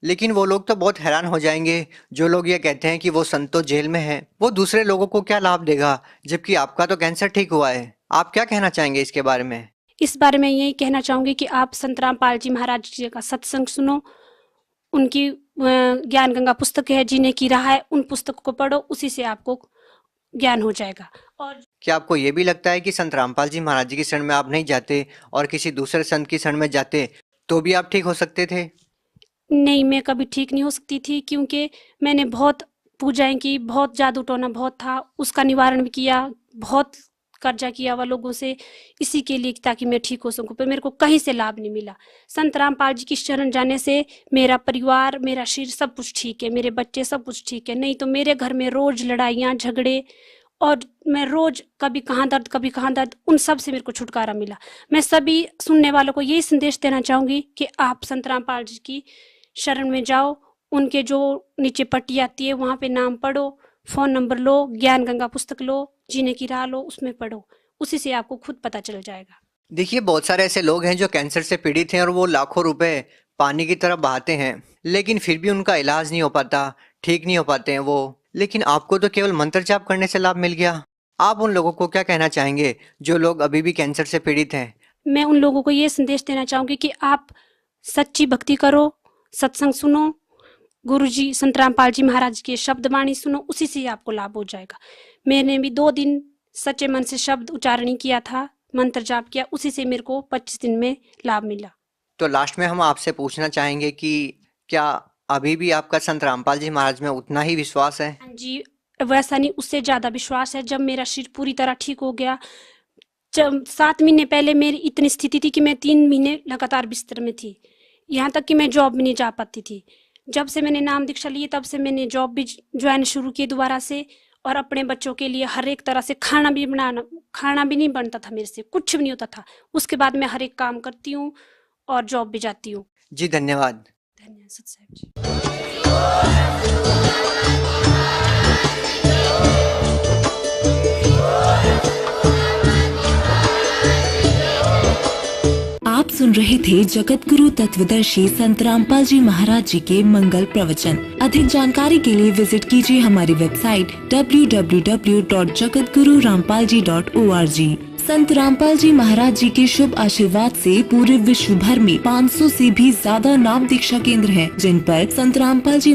लेकिन वो लोग तो बहुत हैरान हो जाएंगे जो लोग ये कहते हैं कि वो संत तो जेल में है, वो दूसरे लोगों को क्या लाभ देगा, जबकि आपका तो कैंसर ठीक हुआ है। आप क्या कहना चाहेंगे इसके बारे में? इस बारे में यही कहना चाहूंगी कि आप संत रामपाल जी महाराज जी का सत्संग सुनो, उनकी ज्ञान गंगा पुस्तक है, जीने की राह है, उन पुस्तक को पढ़ो, उसी से आपको ज्ञान हो जाएगा। और क्या आपको ये भी लगता है कि संत रामपाल जी महाराज जी की शरण में आप नहीं जाते और किसी दूसरे संत की शरण में जाते तो भी आप ठीक हो सकते थे? नहीं, मैं कभी ठीक नहीं हो सकती थी, क्योंकि मैंने बहुत पूजाएं की, बहुत जादू टोना बहुत था, उसका निवारण भी किया, बहुत कर्जा किया हुआ लोगों से इसी के लिए ताकि मैं ठीक हो सकूं, पर मेरे को कहीं से लाभ नहीं मिला। संत रामपाल जी की शरण जाने से मेरा परिवार, मेरा शरीर सब कुछ ठीक है, मेरे बच्चे सब कुछ ठीक है। नहीं तो मेरे घर में रोज लड़ाइयाँ झगड़े, और मैं रोज कभी कहाँ दर्द कभी कहाँ दर्द, उन सब से मेरे को छुटकारा मिला। मैं सभी सुनने वालों को यही संदेश देना चाहूंगी कि आप संत रामपाल जी की शरण में जाओ, उनके जो नीचे पट्टी आती है वहां पे नाम पढ़ो, फोन नंबर लो, ज्ञान गंगा पुस्तक लो, जीने की राह लो, उसमें पढ़ो, उसी से आपको खुद पता चल जाएगा। देखिए बहुत सारे ऐसे लोग हैं जो कैंसर से पीड़ित हैं और वो लाखों रुपए पानी की तरह बहाते हैं, लेकिन फिर भी उनका इलाज नहीं हो पाता, ठीक नहीं हो पाते हैं वो। लेकिन आपको तो केवल मंत्र जाप करने से लाभ मिल गया। आप उन लोगों को क्या कहना चाहेंगे जो लोग अभी भी कैंसर से पीड़ित हैं? मैं उन लोगों को ये संदेश देना चाहूंगी कि आप सच्ची भक्ति करो, सत्संग सुनो, गुरुजी संत रामपाल जी महाराज के शब्द वाणी सुनो, उसी से आपको लाभ हो जाएगा। मैंने भी 2 दिन सच्चे मन से शब्द उच्चारण किया था, मंत्र जाप किया, उसी से मेरे को 25 दिन में लाभ मिला। तो लास्ट में हम आपसे पूछना चाहेंगे कि क्या अभी भी आपका संत रामपाल जी महाराज में उतना ही विश्वास है? हाँ जी, वैसा नहीं, उससे ज्यादा विश्वास है। जब मेरा शरीर पूरी तरह ठीक हो गया, 7 महीने पहले मेरी इतनी स्थिति थी कि मैं 3 महीने लगातार बिस्तर में थी, यहाँ तक कि मैं जॉब भी नहीं जा पाती थी। जब से मैंने नाम दीक्षा ली तब से मैंने जॉब भी ज्वाइन शुरू की दोबारा से, और अपने बच्चों के लिए हर एक तरह से खाना भी नहीं बनता था मेरे से, कुछ भी नहीं होता था। उसके बाद मैं हर एक काम करती हूँ और जॉब भी जाती हूँ। जी धन्यवाद। धन्यवाद सत साहब जी। आप सुन रहे थे जगत गुरु तत्वदर्शी संत रामपाल जी महाराज जी के मंगल प्रवचन। अधिक जानकारी के लिए विजिट कीजिए हमारी वेबसाइट www.jagatgururampalji.org। संत रामपाल जी महाराज जी के शुभ आशीर्वाद से पूरे विश्व भर में 500 से भी ज्यादा नाम दीक्षा केंद्र हैं, जिन पर संत रामपाल जी